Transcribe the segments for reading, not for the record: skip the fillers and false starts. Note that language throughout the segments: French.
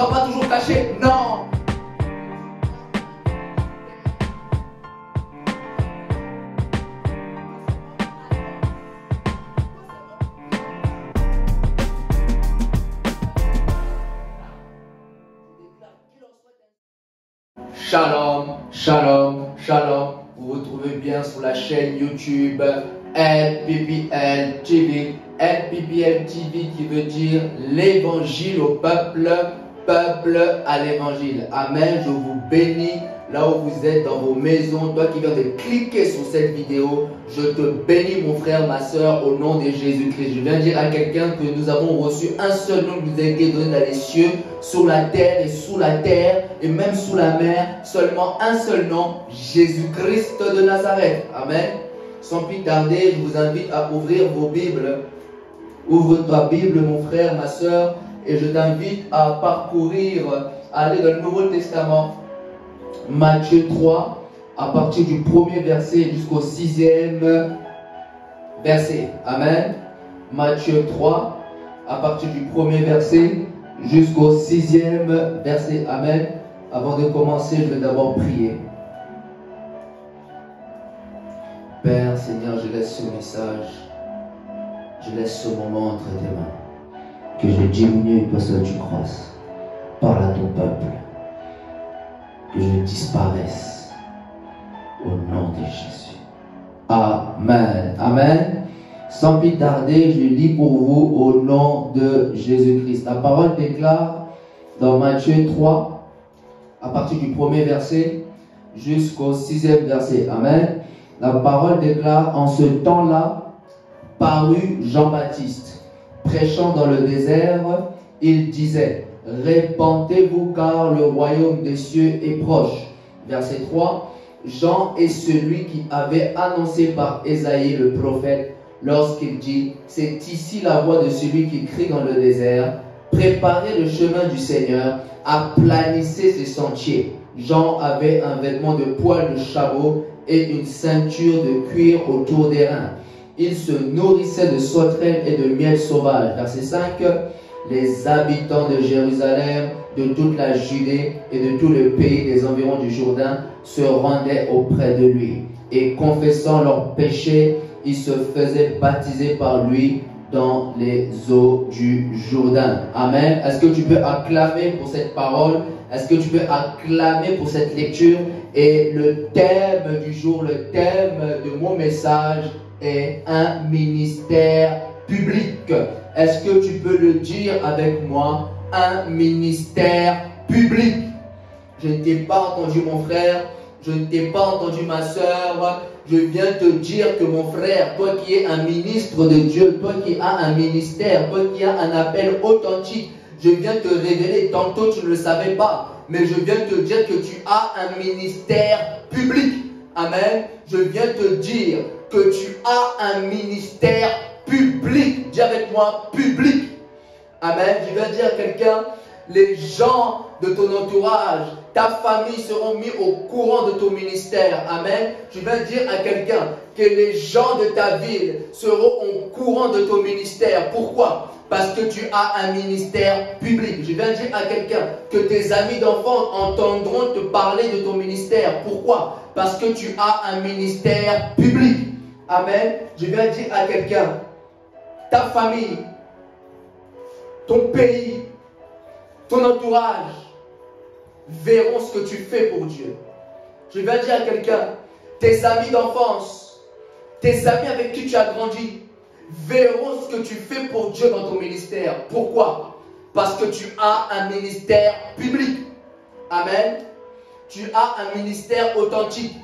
sera pas toujours caché. Non. Shalom, shalom, shalom. Vous vous trouvez bien sur la chaîne YouTube LPPL TV. LPPL TV qui veut dire l'évangile au peuple, peuple à l'évangile. Amen. Je vous bénis là où vous êtes dans vos maisons. Toi qui viens de cliquer sur cette vidéo, je te bénis mon frère, ma soeur, au nom de Jésus-Christ. Je viens dire à quelqu'un que nous avons reçu un seul nom qui nous a été donné dans les cieux, sur la terre et sous la terre et même sous la mer. Seulement un seul nom, Jésus-Christ de Nazareth. Amen. Sans plus tarder, je vous invite à ouvrir vos Bibles. Ouvre ta Bible, mon frère, ma soeur, et je t'invite à parcourir, à aller dans le Nouveau Testament. Matthieu 3, à partir du premier verset jusqu'au 6e verset. Amen. Matthieu 3, à partir du premier verset jusqu'au 6e verset. Amen. Avant de commencer, je vais d'abord prier. Père, Seigneur, je laisse ce message, je laisse ce moment entre tes mains. Que je diminue et que seul tu croisses. Parle à ton peuple. Que je disparaisse au nom de Jésus. Amen. Amen. Sans plus tarder, je lis pour vous au nom de Jésus-Christ. La parole déclare dans Matthieu 3, à partir du premier verset jusqu'au 6e verset. Amen. La parole déclare: en ce temps-là, parut Jean-Baptiste, prêchant dans le désert, il disait: répentez-vous car le royaume des cieux est proche. Verset 3. Jean est celui qui avait annoncé par Ésaïe le prophète lorsqu'il dit: c'est ici la voix de celui qui crie dans le désert, préparez le chemin du Seigneur, aplanissez ses sentiers. Jean avait un vêtement de poil de chameau et une ceinture de cuir autour des reins. Il se nourrissait de sauterelles et de miel sauvage. Verset 5. Les habitants de Jérusalem, de toute la Judée et de tout le pays des environs du Jourdain se rendaient auprès de lui. Et confessant leurs péchés, ils se faisaient baptiser par lui dans les eaux du Jourdain. Amen. Est-ce que tu peux acclamer pour cette parole? Est-ce que tu peux acclamer pour cette lecture? Et le thème du jour, le thème de mon message est un ministère public. Est-ce que tu peux le dire avec moi? Un ministère public. Je ne t'ai pas entendu mon frère, je ne t'ai pas entendu ma soeur. Je viens te dire que mon frère, toi qui es un ministre de Dieu, toi qui as un ministère, toi qui as un appel authentique, je viens te révéler, tantôt tu ne le savais pas, mais je viens te dire que tu as un ministère public. Amen. Je viens te dire que tu as un ministère public. Dis avec moi, public. Amen. Je viens dire à quelqu'un, les gens de ton entourage, ta famille seront mis au courant de ton ministère. Amen. Je viens dire à quelqu'un que les gens de ta ville seront au courant de ton ministère. Pourquoi? Parce que tu as un ministère public. Je viens dire à quelqu'un que tes amis d'enfance entendront te parler de ton ministère. Pourquoi? Parce que tu as un ministère public. Amen. Je viens dire à quelqu'un, ta famille, ton pays, ton entourage verront ce que tu fais pour Dieu. Je viens dire à quelqu'un, tes amis d'enfance, tes amis avec qui tu as grandi, verront ce que tu fais pour Dieu dans ton ministère. Pourquoi? Parce que tu as un ministère public. Amen. Tu as un ministère authentique.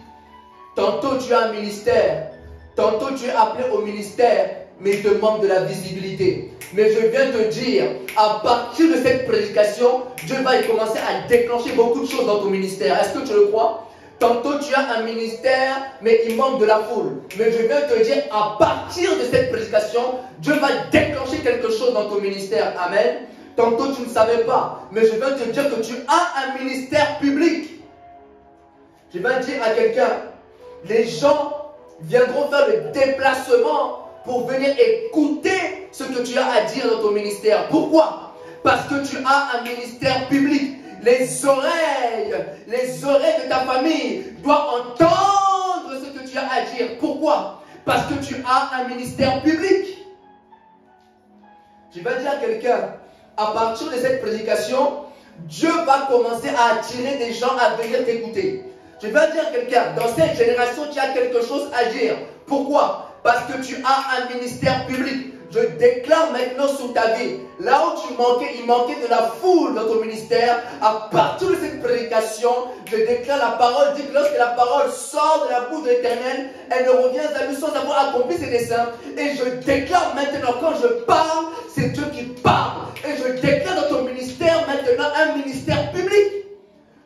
Tantôt tu as un ministère, tantôt tu es appelé au ministère, mais il te manque de la visibilité. Mais je viens te dire, à partir de cette prédication, Dieu va y commencer à déclencher beaucoup de choses dans ton ministère. Est-ce que tu le crois? Tantôt tu as un ministère, mais il manque de la foule. Mais je viens te dire, à partir de cette prédication, Dieu va déclencher quelque chose dans ton ministère. Amen. Tantôt tu ne savais pas, mais je viens te dire que tu as un ministère public. Je viens dire à quelqu'un, les gens viendront faire le déplacement pour venir écouter ce que tu as à dire dans ton ministère. Pourquoi? Parce que tu as un ministère public. Les oreilles de ta famille doivent entendre ce que tu as à dire. Pourquoi? Parce que tu as un ministère public. Je vais dire à quelqu'un, à partir de cette prédication, Dieu va commencer à attirer des gens à venir t'écouter. Je vais dire à quelqu'un, dans cette génération, tu as quelque chose à dire. Pourquoi? Parce que tu as un ministère public. Je déclare maintenant sur ta vie, là où il manquait de la foule dans ton ministère, à partir de cette prédication, je déclare la parole, dit que lorsque la parole sort de la bouche de l'Éternel, elle ne revient à lui sans avoir accompli ses desseins. Et je déclare maintenant, quand je parle, c'est Dieu qui parle. Et je déclare dans ton ministère maintenant un ministère public.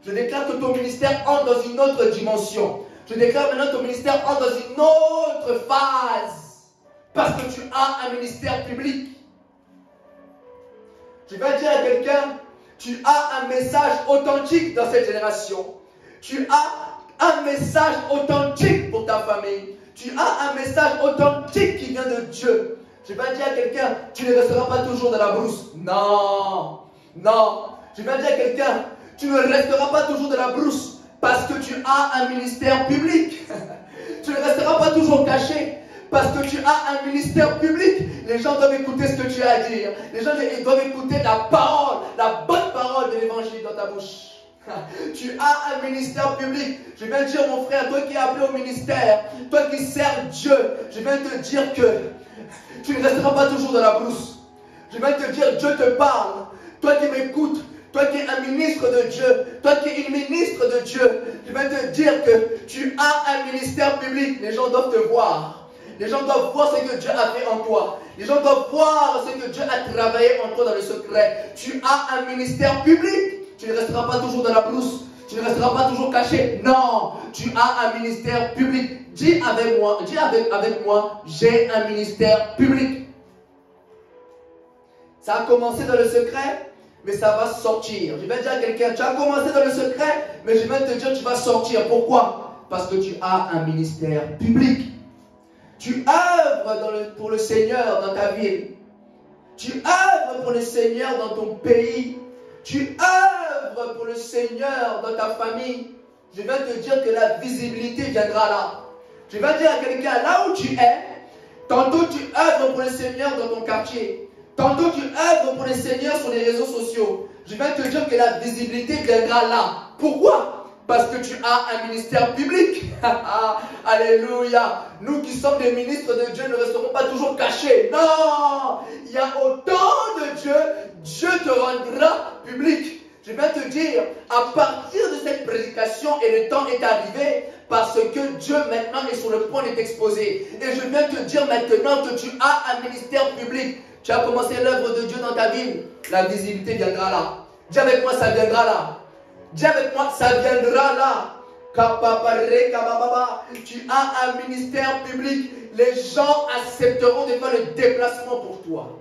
Je déclare que ton ministère entre dans une autre dimension. Je déclare maintenant que ton ministère entre dans une autre phase. Parce que tu as un ministère public. Je vais dire à quelqu'un, tu as un message authentique dans cette génération. Tu as un message authentique pour ta famille. Tu as un message authentique qui vient de Dieu. Je vais dire à quelqu'un, tu ne resteras pas toujours dans la brousse. Non, non. Je vais dire à quelqu'un, tu ne resteras pas toujours dans la brousse parce que tu as un ministère public. Tu ne resteras pas toujours caché. Parce que tu as un ministère public, les gens doivent écouter ce que tu as à dire. Les gens doivent écouter la parole, la bonne parole de l'évangile dans ta bouche. Tu as un ministère public. Je viens te dire, mon frère, toi qui es appelé au ministère, toi qui sers Dieu, je viens te dire que tu ne resteras pas toujours dans la brousse. Je viens te dire, Dieu te parle. Toi qui m'écoutes, toi qui es un ministre de Dieu, toi qui es une ministre de Dieu, je viens te dire que tu as un ministère public. Les gens doivent te voir. Les gens doivent voir ce que Dieu a fait en toi. Les gens doivent voir ce que Dieu a travaillé en toi dans le secret. Tu as un ministère public. Tu ne resteras pas toujours dans la brousse. Tu ne resteras pas toujours caché. Non, tu as un ministère public. Dis avec moi, j'ai un ministère public. Ça a commencé dans le secret, mais ça va sortir. Je vais dire à quelqu'un, tu as commencé dans le secret, mais je vais te dire, tu vas sortir. Pourquoi? Parce que tu as un ministère public. Tu œuvres pour le Seigneur dans ta ville. Tu œuvres pour le Seigneur dans ton pays. Tu œuvres pour le Seigneur dans ta famille. Je vais te dire que la visibilité viendra là. Je vais dire à quelqu'un, là où tu es, tantôt tu œuvres pour le Seigneur dans ton quartier. Tantôt tu œuvres pour le Seigneur sur les réseaux sociaux. Je vais te dire que la visibilité viendra là. Pourquoi? Parce que tu as un ministère public. Alléluia. Nous qui sommes des ministres de Dieu ne resterons pas toujours cachés. Non. Il y a autant de Dieu. Dieu te rendra public. Je vais te dire, à partir de cette prédication, et le temps est arrivé, parce que Dieu maintenant est sur le point de t'exposer. Et je viens te dire maintenant que tu as un ministère public. Tu as commencé l'œuvre de Dieu dans ta ville. La visibilité viendra là. Dis avec moi, ça viendra là. Dis avec moi, ça viendra là. Tu as un ministère public. Les gens accepteront de faire le déplacement pour toi.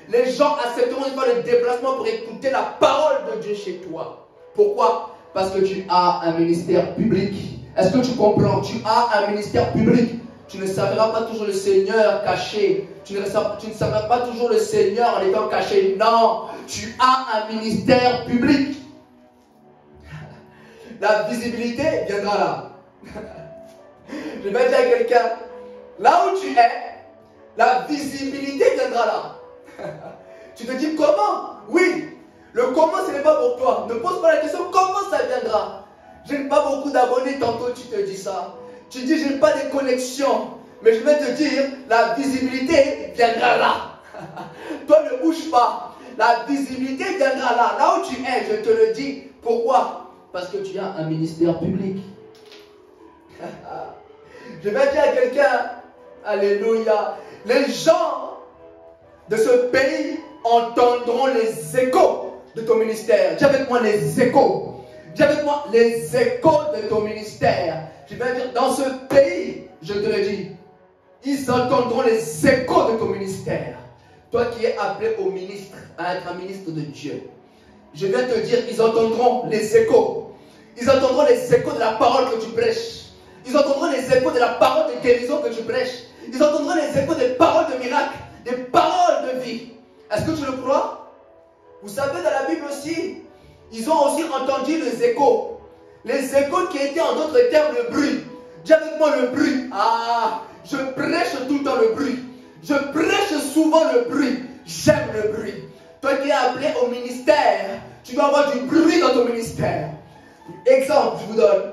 Les gens accepteront de faire le déplacement pour écouter la parole de Dieu chez toi. Pourquoi? Parce que tu as un ministère public. Est-ce que tu comprends? Tu as un ministère public. Tu ne serviras pas toujours le Seigneur caché. Tu ne serviras pas toujours le Seigneur en étant caché. Non, tu as un ministère public. La visibilité viendra là. Je vais dire à quelqu'un, là où tu es, la visibilité viendra là. Tu te dis comment? Oui, le comment ce n'est pas pour toi. Ne pose pas la question comment ça viendra. Je n'ai pas beaucoup d'abonnés, tantôt tu te dis ça. Tu dis je n'ai pas de connexion. Mais je vais te dire, la visibilité viendra là. Toi ne bouge pas. La visibilité viendra là. Là où tu es, je te le dis. Pourquoi? Parce que tu as un ministère public. Je vais dire à quelqu'un, alléluia, les gens de ce pays entendront les échos de ton ministère. Dis avec moi les échos. Dis avec moi les échos de ton ministère. Je vais dire, dans ce pays, je te le dis, ils entendront les échos de ton ministère. Toi qui es appelé au ministre, à être un ministre de Dieu. Je viens te dire, ils entendront les échos. Ils entendront les échos de la parole que tu prêches. Ils entendront les échos de la parole de guérison que tu prêches. Ils entendront les échos des paroles de miracle, des paroles de vie. Est-ce que tu le crois? Vous savez, dans la Bible aussi, ils ont aussi entendu les échos. Les échos qui étaient en d'autres termes le bruit. Dis avec moi le bruit. Ah, je prêche tout le temps le bruit. Je prêche souvent le bruit. J'aime le bruit. Toi qui es appelé au ministère, tu dois avoir du bruit dans ton ministère. Exemple, je vous donne.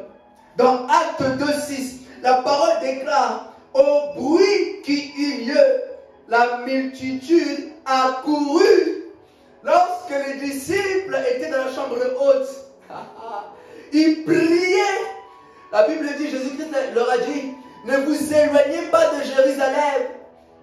Dans Acte 2:6, la parole déclare: au bruit qui eut lieu, la multitude accourut. Lorsque les disciples étaient dans la chambre haute, ils priaient. La Bible dit, Jésus-Christ leur a dit: ne vous éloignez pas de Jérusalem,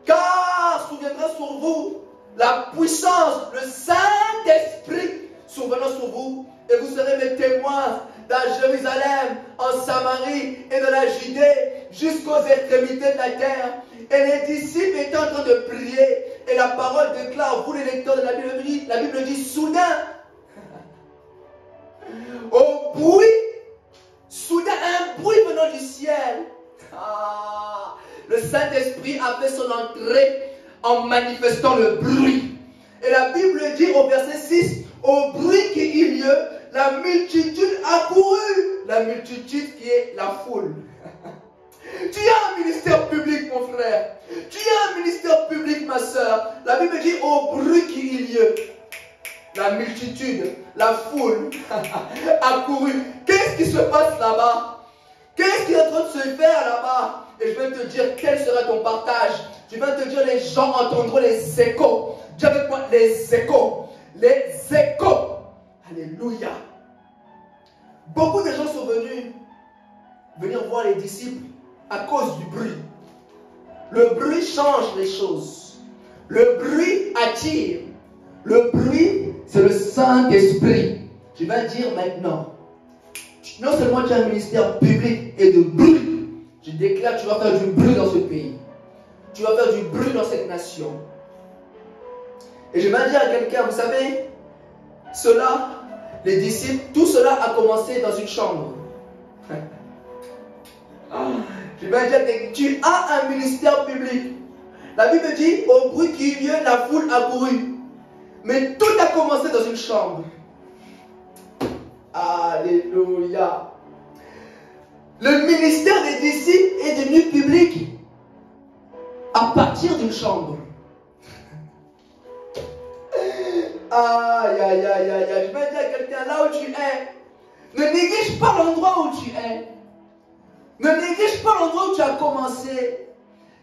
car souviendra sur vous la puissance, le Saint-Esprit survenant sur vous, et vous serez mes témoins dans Jérusalem, en Samarie et dans la Judée, jusqu'aux extrémités de la terre. Et les disciples étaient en train de prier, et la parole déclare, vous les lecteurs de la Bible dit soudain, au bruit, soudain un bruit venant du ciel. Ah, le Saint-Esprit a fait son entrée en manifestant le bruit. Et la Bible dit au verset 6, au bruit qui eut lieu, la multitude accourut. La multitude qui est la foule. Tu as un ministère public, mon frère. Tu as un ministère public, ma soeur. La Bible dit au bruit qui eut lieu, la multitude, la foule accourut. Qu'est-ce qui se passe là-bas? Qu'est-ce qui est en train de se faire là-bas? Et je vais te dire quel sera ton partage. Je vais te dire, les gens entendront les échos. Dis avec moi, les échos. Les échos. Alléluia. Beaucoup de gens sont venus voir les disciples à cause du bruit. Le bruit change les choses. Le bruit attire. Le bruit, c'est le Saint-Esprit. Je vais dire maintenant, non seulement tu as un ministère public et de bruit, je déclare que tu vas faire du bruit dans ce pays. Tu vas faire du bruit dans cette nation. Et je vais dire à quelqu'un, vous savez, cela, les disciples, tout cela a commencé dans une chambre. Je vais dire que tu as un ministère public. La Bible dit, au bruit qui eut lieu, la foule accourut. Mais tout a commencé dans une chambre. Alléluia. Le ministère des disciples est devenu public à partir d'une chambre. Aïe, aïe, aïe, aïe, aïe. Je vais dire à quelqu'un, là où tu es, ne néglige pas l'endroit où tu es. Ne néglige pas l'endroit où tu as commencé.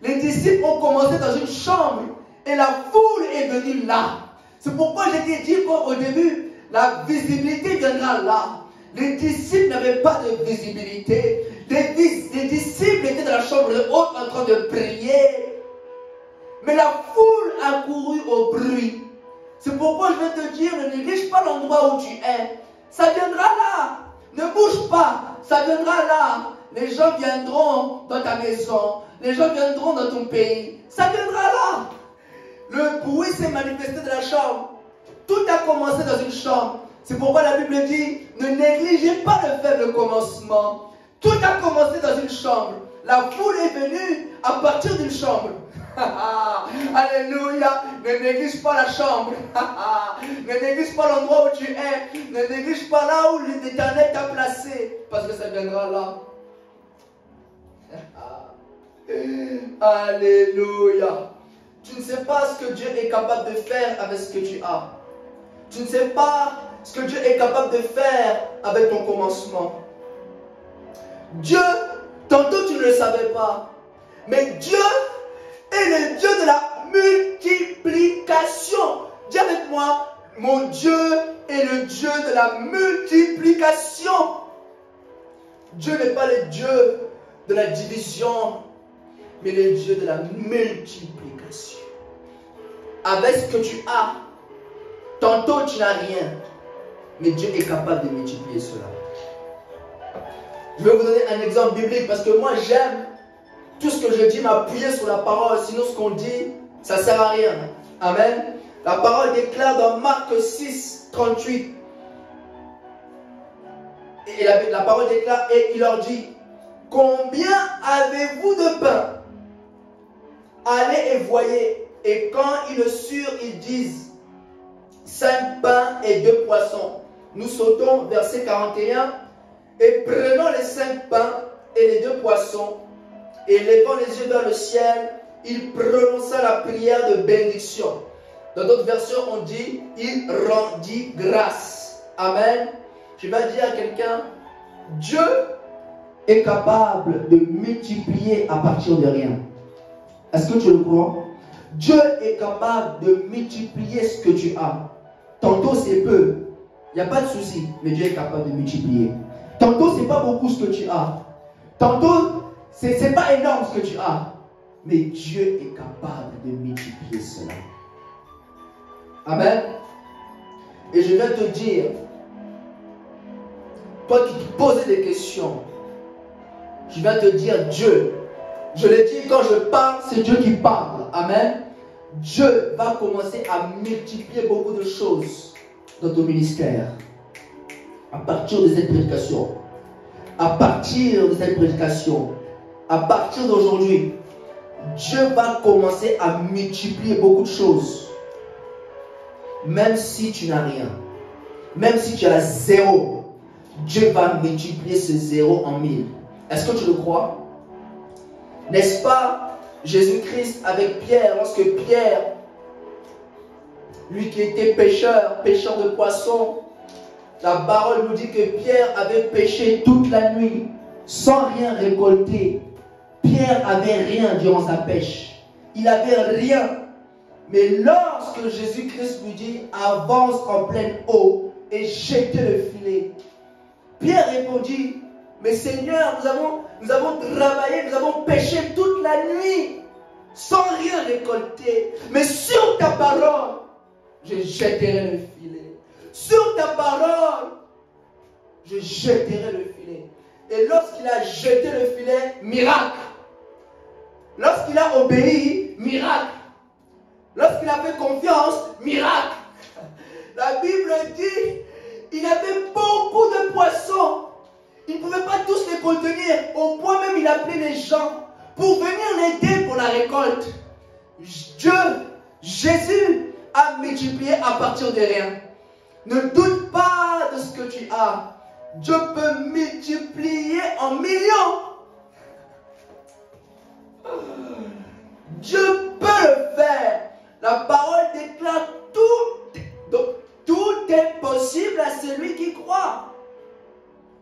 Les disciples ont commencé dans une chambre et la foule est venue là. C'est pourquoi je t'ai dit qu'au début, la visibilité viendra là. Les disciples n'avaient pas de visibilité. Les disciples étaient dans la chambre haute en train de prier. Mais la foule a couru au bruit. C'est pourquoi je vais te dire, ne néglige pas l'endroit où tu es. Ça viendra là. Ne bouge pas. Ça viendra là. Les gens viendront dans ta maison. Les gens viendront dans ton pays. Ça viendra là. Le bruit s'est manifesté dans la chambre. Tout a commencé dans une chambre. C'est pourquoi la Bible dit, ne négligez pas le faible commencement. Tout a commencé dans une chambre. La foule est venue à partir d'une chambre. Alléluia. Ne néglige pas la chambre. Ne néglige pas l'endroit où tu es. Ne néglige pas là où l'Éternel t'a placé. Parce que ça viendra là. Alléluia. Tu ne sais pas ce que Dieu est capable de faire avec ce que tu as. Tu ne sais pas ce que Dieu est capable de faire avec ton commencement. Dieu, tantôt tu ne le savais pas, mais Dieu est le Dieu de la multiplication. Dis avec moi, mon Dieu est le Dieu de la multiplication. Dieu n'est pas le Dieu de la division, mais le Dieu de la multiplication. Avec ce que tu as, tantôt tu n'as rien, mais Dieu est capable de multiplier cela. Je vais vous donner un exemple biblique parce que moi j'aime tout ce que je dis m'appuyer sur la parole, sinon ce qu'on dit, ça ne sert à rien. Amen. La parole déclare dans Marc 6, 38. Et la parole déclare, et il leur dit, combien avez-vous de pain? Allez et voyez. Et quand ils le surent, ils disent 5 pains et 2 poissons. Nous sautons verset 41. Et prenant les 5 pains et les 2 poissons, et levant les yeux vers le ciel, il prononça la prière de bénédiction. Dans d'autres versions, on dit, il rendit grâce. Amen. Je vais dire à quelqu'un, Dieu est capable de multiplier à partir de rien. Est-ce que tu le crois? Dieu est capable de multiplier ce que tu as. Tantôt c'est peu, il n'y a pas de souci, mais Dieu est capable de multiplier. Tantôt c'est pas beaucoup ce que tu as. Tantôt c'est pas énorme ce que tu as. Mais Dieu est capable de multiplier cela. Amen. Et je vais te dire, toi qui te posais des questions, je vais te dire Dieu. Je l'ai dit, quand je parle, c'est Dieu qui parle. Amen. Dieu va commencer à multiplier beaucoup de choses dans ton ministère. À partir de cette prédication. À partir de cette prédication. À partir d'aujourd'hui. Dieu va commencer à multiplier beaucoup de choses. Même si tu n'as rien. Même si tu as 0. Dieu va multiplier ce 0 en 1000. Est-ce que tu le crois? N'est-ce pas Jésus-Christ avec Pierre, lorsque Pierre, lui qui était pêcheur de poissons, la parole nous dit que Pierre avait pêché toute la nuit sans rien récolter. Pierre avait rien durant sa pêche. Il avait rien. Mais lorsque Jésus-Christ lui dit avance en pleine eau et jetez le filet, Pierre répondit, mais Seigneur, nous avons travaillé, nous avons pêché toute la nuit sans rien récolter. Mais sur ta parole, je jetterai le filet. Sur ta parole, je jetterai le filet. Et lorsqu'il a jeté le filet, miracle. Lorsqu'il a obéi, miracle. Lorsqu'il a fait confiance, miracle. La Bible dit, il avait beaucoup de poissons. Il ne pouvait pas tous les contenir. Au point même, il appelait les gens pour venir l'aider pour la récolte. Dieu, Jésus, a multiplié à partir de rien. Ne doute pas de ce que tu as. Dieu peut multiplier en millions. Dieu peut le faire. La parole déclare tout. Donc, tout est possible à celui qui croit.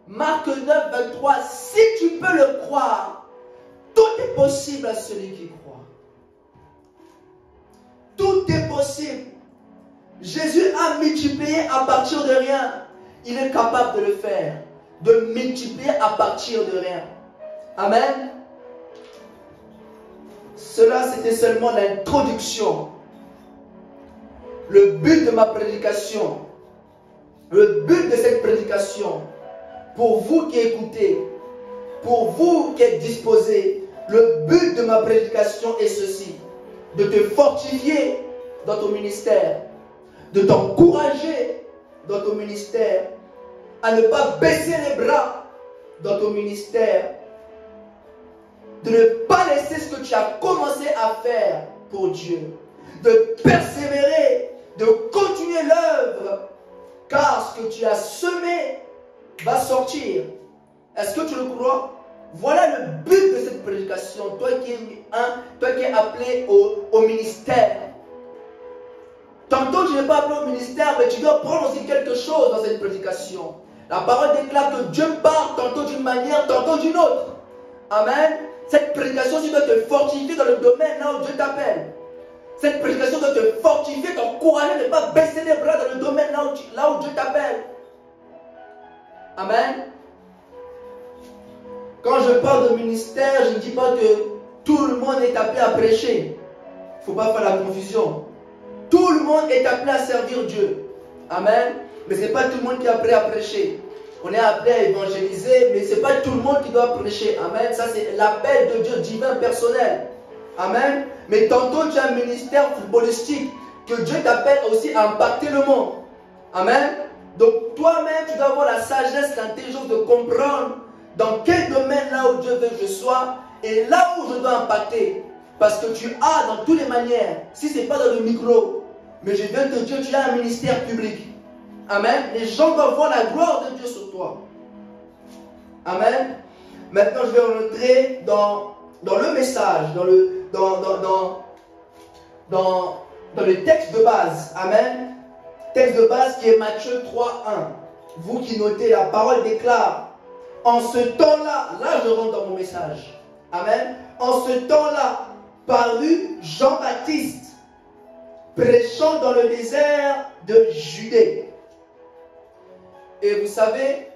Marc 9, 23. Si tu peux le croire, tout est possible à celui qui croit. Tout est possible. Jésus a multiplié à partir de rien. Il est capable de le faire. De multiplier à partir de rien. Amen. Cela, c'était seulement l'introduction. Le but de ma prédication, le but de cette prédication, pour vous qui écoutez, pour vous qui êtes disposés, le but de ma prédication est ceci: de te fortifier dans ton ministère, de t'encourager dans ton ministère, à ne pas baisser les bras dans ton ministère, de ne pas laisser ce que tu as commencé à faire pour Dieu, de persévérer, de continuer l'œuvre, car ce que tu as semé va sortir. Est-ce que tu le crois? Voilà le but de cette prédication. Toi qui es appelé au ministère. Tantôt tu n'es pas appelé au ministère, mais tu dois prendre aussi quelque chose dans cette prédication. La parole déclare que Dieu parle tantôt d'une manière, tantôt d'une autre. Amen. Cette prédication, tu dois te fortifier dans le domaine là où Dieu t'appelle. Cette prédication doit te fortifier, t'encourager, ne pas baisser les bras dans le domaine là où Dieu t'appelle. Amen. Quand je parle de ministère, je ne dis pas que tout le monde est appelé à prêcher. Il ne faut pas faire la confusion. Tout le monde est appelé à servir Dieu. Amen. Mais ce n'est pas tout le monde qui est appelé à prêcher. On est appelé à évangéliser, mais ce n'est pas tout le monde qui doit prêcher. Amen. Ça, c'est l'appel de Dieu divin personnel. Amen. Mais tantôt, tu as un ministère footballistique que Dieu t'appelle aussi à impacter le monde. Amen. Donc, toi-même, tu dois avoir la sagesse, l'intelligence de comprendre dans quel domaine là où Dieu veut que je sois et là où je dois impacter. Parce que tu as dans toutes les manières, si ce n'est pas dans le micro, Mais je viens te dire, tu as un ministère public. Amen. Les gens doivent voir la gloire de Dieu sur toi. Amen. Maintenant, je vais rentrer dans le message, dans le texte de base. Amen. Texte de base qui est Matthieu 3:1. Vous qui notez, la parole déclare, en ce temps-là, là je rentre dans mon message. Amen. En ce temps-là, parut Jean-Baptiste, prêchant dans le désert de Judée. Et vous savez,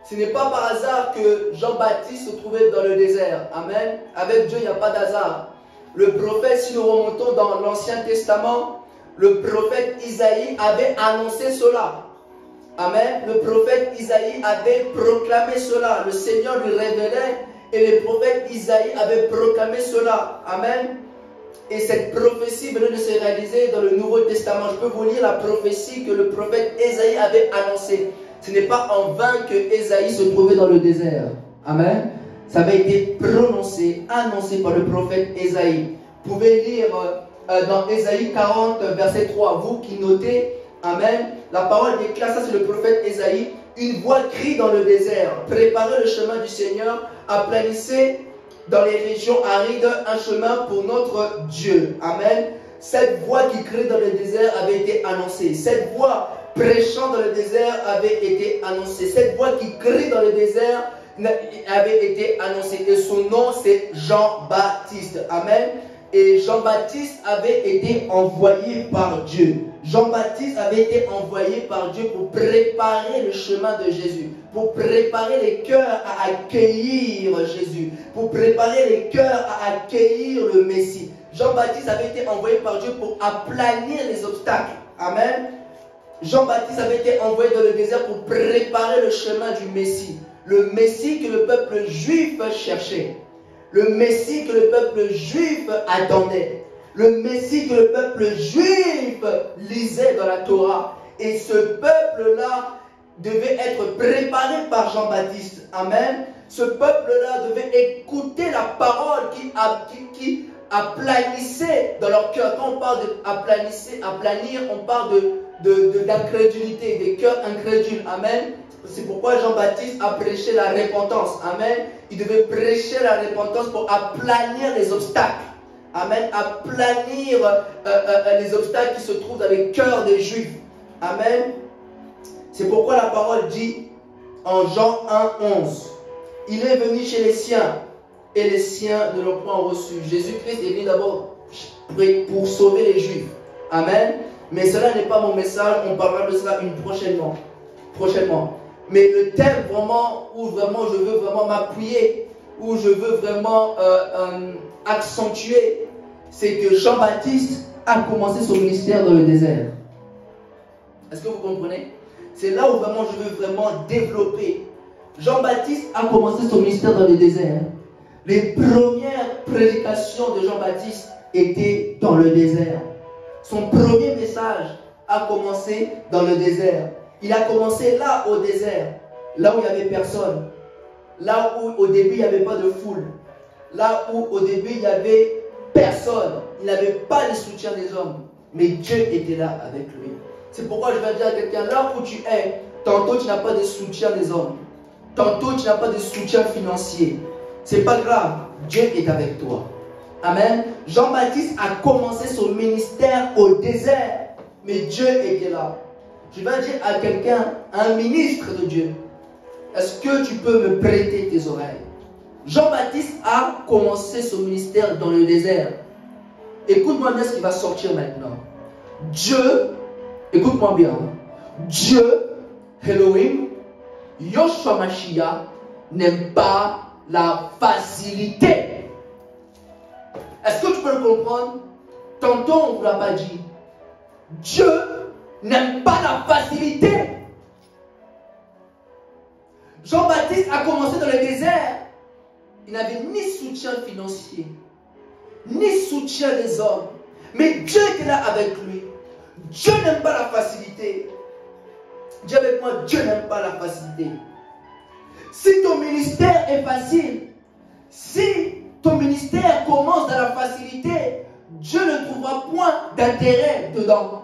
ce n'est pas par hasard que Jean-Baptiste se trouvait dans le désert. Amen. Avec Dieu, il n'y a pas d'hasard. Le prophète, si nous remontons dans l'Ancien Testament, le prophète Isaïe avait annoncé cela. Amen. Le prophète Isaïe avait proclamé cela. Le Seigneur lui révélait et le prophète Isaïe avait proclamé cela. Amen. Et cette prophétie venait de se réaliser dans le Nouveau Testament. Je peux vous lire la prophétie que le prophète Isaïe avait annoncée. Ce n'est pas en vain que Isaïe se trouvait dans le désert. Amen. Ça avait été prononcé, annoncé par le prophète Isaïe. Vous pouvez lire dans Isaïe 40, verset 3. Vous qui notez, amen. La parole déclare, ça c'est le prophète Isaïe. Une voix crie dans le désert. Préparez le chemin du Seigneur. Aplanissez dans les régions arides un chemin pour notre Dieu. Amen. Cette voix qui crie dans le désert avait été annoncée. Cette voix prêchant dans le désert avait été annoncée. Cette voix qui crie dans le désert avait été annoncée. Et son nom c'est Jean-Baptiste. Amen. Et Jean-Baptiste avait été envoyé par Dieu. Jean-Baptiste avait été envoyé par Dieu pour préparer le chemin de Jésus, pour préparer les cœurs à accueillir Jésus, pour préparer les cœurs à accueillir le Messie. Jean-Baptiste avait été envoyé par Dieu pour aplanir les obstacles. Amen. Jean-Baptiste avait été envoyé dans le désert pour préparer le chemin du Messie. Le Messie que le peuple juif cherchait. Le Messie que le peuple juif attendait. Le Messie que le peuple juif lisait dans la Torah. Et ce peuple-là devait être préparé par Jean-Baptiste. Amen. Ce peuple-là devait écouter la parole qui aplanissait dans leur cœur. Quand on parle d'aplanir, on parle d'incrédulité, des cœurs incrédules. Amen. C'est pourquoi Jean-Baptiste a prêché la repentance. Amen. Il devait prêcher la repentance pour aplanir les obstacles. Amen. Aplanir les obstacles qui se trouvent dans les cœurs des Juifs. Amen. C'est pourquoi la parole dit en Jean 1:11. Il est venu chez les siens et les siens ne l'ont point reçu. Jésus-Christ est venu d'abord pour sauver les Juifs. Amen. Mais cela n'est pas mon message. On parlera de cela prochainement. Mais le thème vraiment où vraiment je veux vraiment m'appuyer, où je veux vraiment accentuer, c'est que Jean-Baptiste a commencé son ministère dans le désert. Est-ce que vous comprenez? C'est là où vraiment je veux vraiment développer. Jean-Baptiste a commencé son ministère dans le désert. Les premières prédications de Jean-Baptiste étaient dans le désert. Son premier message a commencé dans le désert. Il a commencé là au désert, là où il n'y avait personne, là où au début il n'y avait pas de foule, là où au début il n'y avait personne, il n'avait pas le soutien des hommes, mais Dieu était là avec lui. C'est pourquoi je vais dire à quelqu'un, là où tu es, tantôt tu n'as pas de soutien des hommes, tantôt tu n'as pas de soutien financier, c'est pas grave, Dieu est avec toi. Amen. Jean-Baptiste a commencé son ministère au désert, mais Dieu était là. Je vais dire à quelqu'un, un ministre de Dieu, est-ce que tu peux me prêter tes oreilles? Jean-Baptiste a commencé son ministère dans le désert. Écoute-moi bien ce qui va sortir maintenant. Dieu, écoute-moi bien, Dieu, Elohim, Yoshua Mashiach, n'aime pas la facilité. Est-ce que tu peux le comprendre? Tantôt on ne vous l'a pas dit. Dieu n'aime pas la facilité. Jean-Baptiste a commencé dans le désert. Il n'avait ni soutien financier, ni soutien des hommes. Mais Dieu était là avec lui. Dieu n'aime pas la facilité. Dis avec moi, Dieu n'aime pas la facilité. Si ton ministère est facile, si ton ministère commence dans la facilité, Dieu ne trouvera point d'intérêt dedans.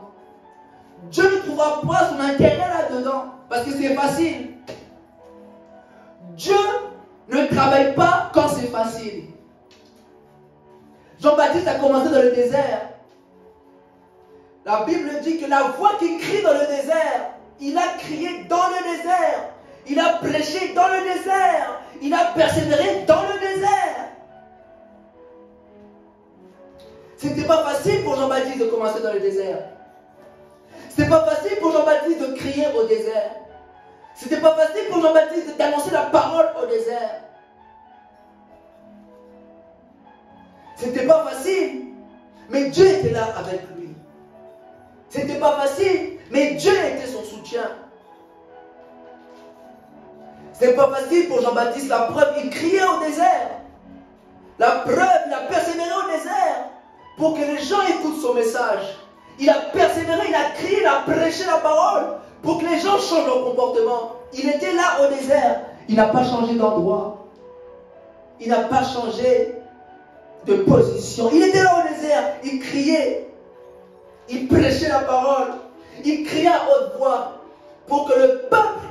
Dieu ne trouvera pas son intérêt là-dedans, parce que c'est facile. Dieu ne travaille pas quand c'est facile. Jean-Baptiste a commencé dans le désert. La Bible dit que la voix qui crie dans le désert, il a crié dans le désert. Il a prêché dans le désert. Il a persévéré dans le désert. C'était pas facile pour Jean-Baptiste de commencer dans le désert. C'était pas facile pour Jean-Baptiste de crier au désert. C'était pas facile pour Jean-Baptiste d'annoncer la parole au désert. C'était pas facile, mais Dieu était là avec lui. C'était pas facile, mais Dieu était son soutien. C'était pas facile pour Jean-Baptiste, la preuve, il criait au désert. La preuve, il a persévéré au désert pour que les gens écoutent son message. Il a persévéré, il a crié, il a prêché la parole pour que les gens changent leur comportement. Il était là au désert. Il n'a pas changé d'endroit. Il n'a pas changé de position. Il était là au désert. Il criait. Il prêchait la parole. Il criait à haute voix pour que le peuple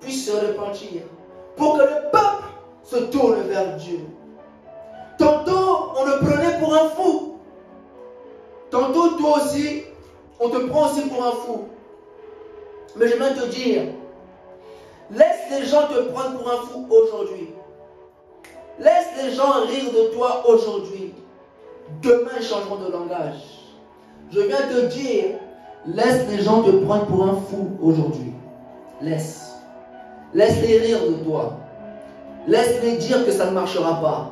puisse se repentir. Pour que le peuple se tourne vers Dieu. Tantôt, on le prenait pour un fou. Tantôt, toi aussi, on te prend aussi pour un fou. Mais je viens te dire, laisse les gens te prendre pour un fou aujourd'hui. Laisse les gens rire de toi aujourd'hui. Demain, ils changeront de langage. Je viens te dire, laisse les gens te prendre pour un fou aujourd'hui. Laisse. Laisse-les rire de toi. Laisse-les dire que ça ne marchera pas.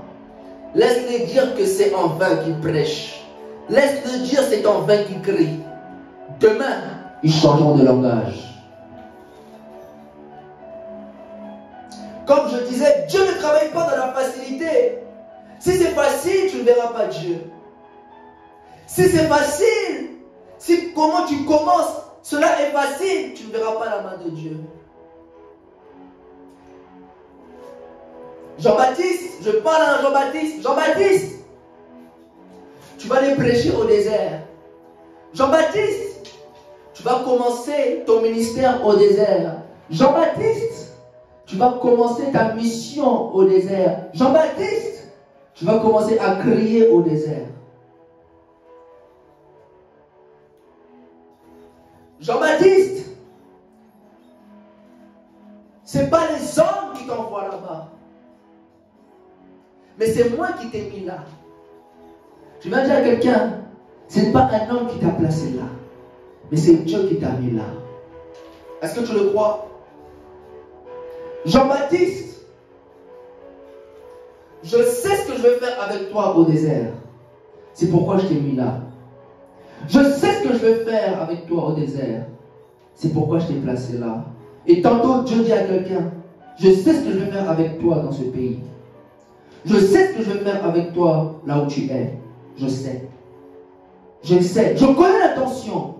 Laisse-les dire que c'est en vain qu'ils prêchent. Laisse-les dire que c'est en vain qu'ils crient. Demain, ils changeront de langage. Comme je disais, Dieu ne travaille pas dans la facilité. Si c'est facile, tu ne verras pas Dieu. Si c'est facile, si comment tu commences, cela est facile, tu ne verras pas la main de Dieu. Jean-Baptiste, je parle à Jean-Baptiste. Jean-Baptiste, tu vas aller prêcher au désert. Jean-Baptiste, tu vas commencer ton ministère au désert. Jean-Baptiste, tu vas commencer ta mission au désert. Jean-Baptiste, tu vas commencer à crier au désert. Jean-Baptiste, ce n'est pas les hommes qui t'envoient là-bas. Mais c'est moi qui t'ai mis là. Je vais dire à quelqu'un, ce n'est pas un homme qui t'a placé là. Mais c'est Dieu qui t'a mis là. Est-ce que tu le crois? Jean-Baptiste, je sais ce que je vais faire avec toi au désert. C'est pourquoi je t'ai mis là. Je sais ce que je vais faire avec toi au désert. C'est pourquoi je t'ai placé là. Et tantôt Dieu dit à quelqu'un, je sais ce que je vais faire avec toi dans ce pays. Je sais ce que je vais faire avec toi là où tu es. Je sais. Je sais. Je connais l'intention.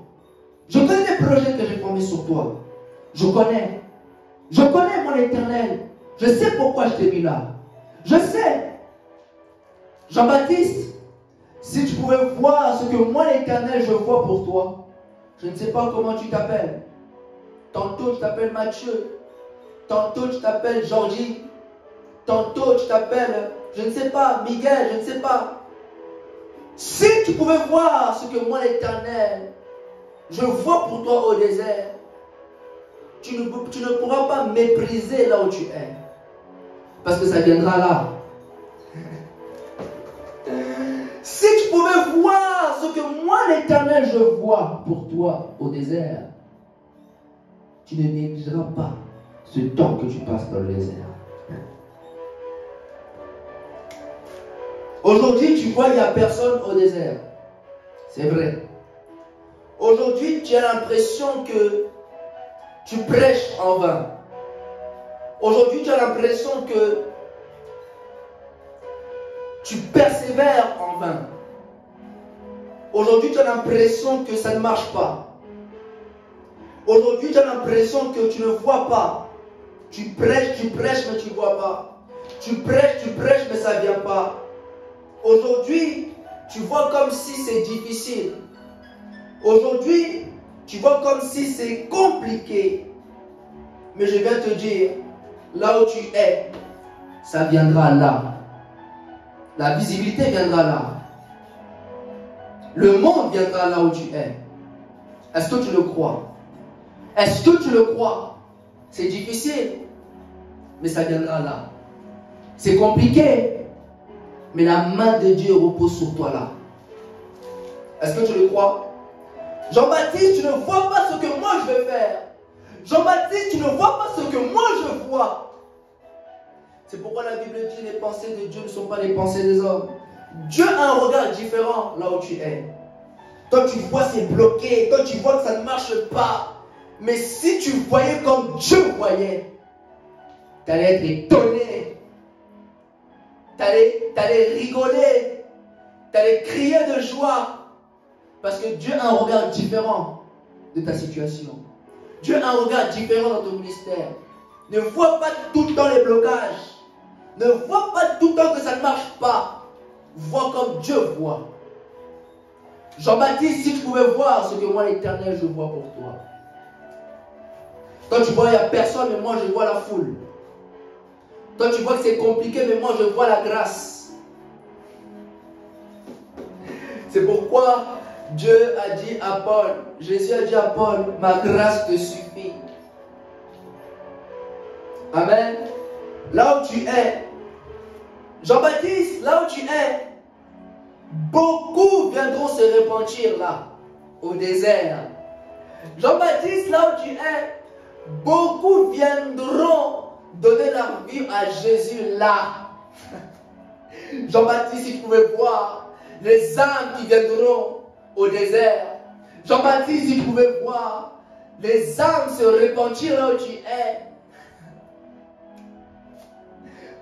Je connais les projets que j'ai formés sur toi. Je connais. Je connais mon Éternel. Je sais pourquoi je t'ai mis là. Je sais. Jean-Baptiste, si tu pouvais voir ce que moi l'Éternel je vois pour toi, je ne sais pas comment tu t'appelles. Tantôt tu t'appelles Mathieu. Tantôt tu t'appelles Georgie. Tantôt tu t'appelles, je ne sais pas, Miguel, je ne sais pas. Si tu pouvais voir ce que moi l'Éternel, je vois pour toi au désert, tu ne pourras pas mépriser là où tu es. Parce que ça viendra là. Si tu pouvais voir ce que moi l'Éternel je vois pour toi au désert, tu ne négligeras pas ce temps que tu passes dans le désert. Aujourd'hui, tu vois, il n'y a personne au désert. C'est vrai. Aujourd'hui, tu as l'impression que tu prêches en vain. Aujourd'hui, tu as l'impression que tu persévères en vain. Aujourd'hui, tu as l'impression que ça ne marche pas. Aujourd'hui, tu as l'impression que tu ne vois pas. Tu prêches, mais tu ne vois pas. Tu prêches, mais ça ne vient pas. Aujourd'hui, tu vois comme si c'est difficile. Aujourd'hui, tu vois comme si c'est compliqué. Mais je viens te dire, là où tu es, ça viendra là. La visibilité viendra là. Le monde viendra là où tu es. Est-ce que tu le crois? Est-ce que tu le crois? C'est difficile, mais ça viendra là. C'est compliqué, mais la main de Dieu repose sur toi là. Est-ce que tu le crois? Jean-Baptiste, tu ne vois pas ce que moi je vais faire. Jean-Baptiste, tu ne vois pas ce que moi je vois. C'est pourquoi la Bible dit les pensées de Dieu ne sont pas les pensées des hommes. Dieu a un regard différent là où tu es. Toi tu vois c'est bloqué, toi tu vois que ça ne marche pas. Mais si tu voyais comme Dieu voyait, tu allais être étonné. Tu allais rigoler. Tu allais crier de joie. Parce que Dieu a un regard différent de ta situation. Dieu a un regard différent dans ton ministère. Ne vois pas tout le temps les blocages. Ne vois pas tout le temps que ça ne marche pas. Vois comme Dieu voit. Jean-Baptiste, si tu pouvais voir ce que moi, l'Éternel, je vois pour toi. Toi, tu vois, il n'y a personne, mais moi, je vois la foule. Toi, tu vois que c'est compliqué, mais moi, je vois la grâce. C'est pourquoi Dieu a dit à Paul, Jésus a dit à Paul, ma grâce te suffit. Amen. Là où tu es, Jean-Baptiste, là où tu es, beaucoup viendront se repentir là, au désert. Jean-Baptiste, là où tu es, beaucoup viendront donner leur vie à Jésus là. Jean-Baptiste, si tu pouvais voir les âmes qui viendront au désert. Jean-Baptiste, si tu pouvais voir les âmes se repentir là où tu es.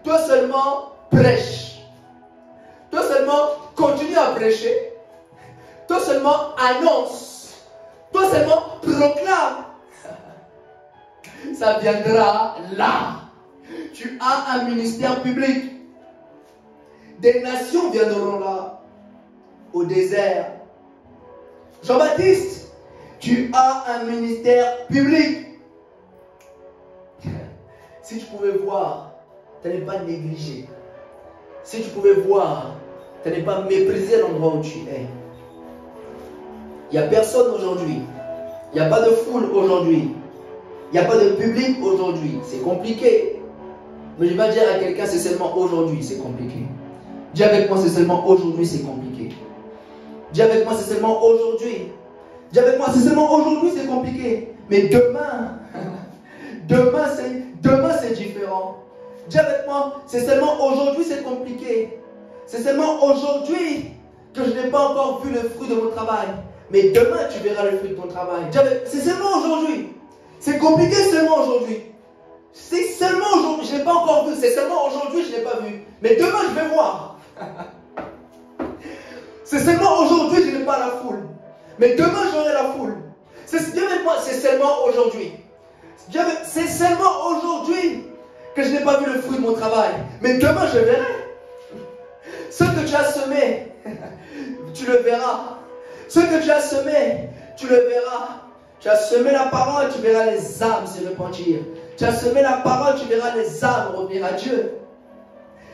Toi seulement prêche. Toi seulement continue à prêcher. Toi seulement annonce. Toi seulement proclame. Ça viendra là. Tu as un ministère public. Des nations viendront là, au désert. Jean-Baptiste, tu as un ministère public. Si tu pouvais voir, tu n'allais pas négliger. Si tu pouvais voir, tu n'allais pas mépriser l'endroit où tu es. Il n'y a personne aujourd'hui. Il n'y a pas de foule aujourd'hui. Il n'y a pas de public aujourd'hui. C'est compliqué. Mais je vais dire à quelqu'un, c'est seulement aujourd'hui, c'est compliqué. Dis avec moi, c'est seulement aujourd'hui, c'est compliqué. Dis avec moi, c'est seulement aujourd'hui. Dis avec moi, c'est seulement aujourd'hui, c'est compliqué. Mais demain, demain c'est différent. Dis avec moi, c'est seulement aujourd'hui, c'est compliqué. C'est seulement aujourd'hui que je n'ai pas encore vu le fruit de mon travail. Mais demain, tu verras le fruit de ton travail. C'est seulement aujourd'hui. C'est compliqué seulement aujourd'hui. C'est seulement aujourd'hui, je ne l'ai pas encore vu. C'est seulement aujourd'hui, je ne l'ai pas vu. Mais demain, je vais voir. C'est seulement aujourd'hui, je n'ai pas la foule. Mais demain, j'aurai la foule. Dieu avec moi, c'est seulement aujourd'hui. C'est seulement aujourd'hui que je n'ai pas vu le fruit de mon travail. Mais demain, je verrai. Ce que tu as semé, tu le verras. Ce que tu as semé, tu le verras. Tu as semé la parole, tu verras les âmes se repentir. Tu as semé la parole, tu verras les âmes revenir à Dieu.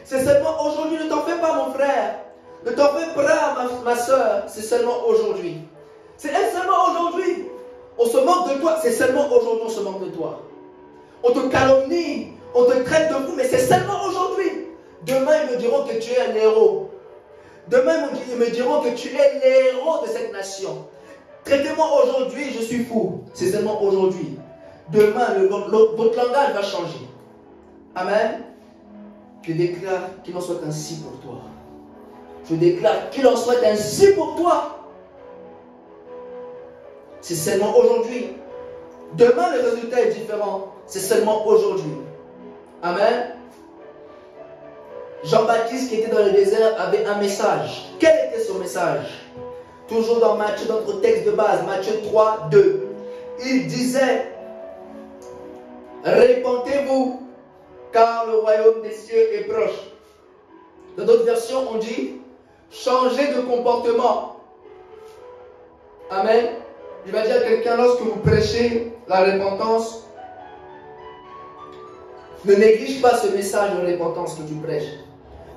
C'est seulement aujourd'hui, ne t'en fais pas mon frère. Ne t'en fais pas ma soeur, c'est seulement aujourd'hui. C'est seulement aujourd'hui. On se moque de toi, c'est seulement aujourd'hui on se moque de toi. On te calomnie, on te traite de fou, mais c'est seulement aujourd'hui. Demain, ils me diront que tu es un héros. Demain, ils me diront que tu es l'héros de cette nation. Traitez-moi aujourd'hui, je suis fou. C'est seulement aujourd'hui. Demain, votre langage va changer. Amen. Je déclare qu'il en soit ainsi pour toi. Je déclare qu'il en soit ainsi pour toi. C'est seulement aujourd'hui. Demain, le résultat est différent. C'est seulement aujourd'hui. Amen. Jean-Baptiste qui était dans le désert avait un message. Quel était son message? Toujours dans Matthieu, notre texte de base, Matthieu 3, 2. Il disait, répentez-vous, car le royaume des cieux est proche. Dans d'autres versions, on dit, Changez de comportement. Amen. Je vais dire à quelqu'un, lorsque vous prêchez la repentance, ne néglige pas ce message de repentance que tu prêches.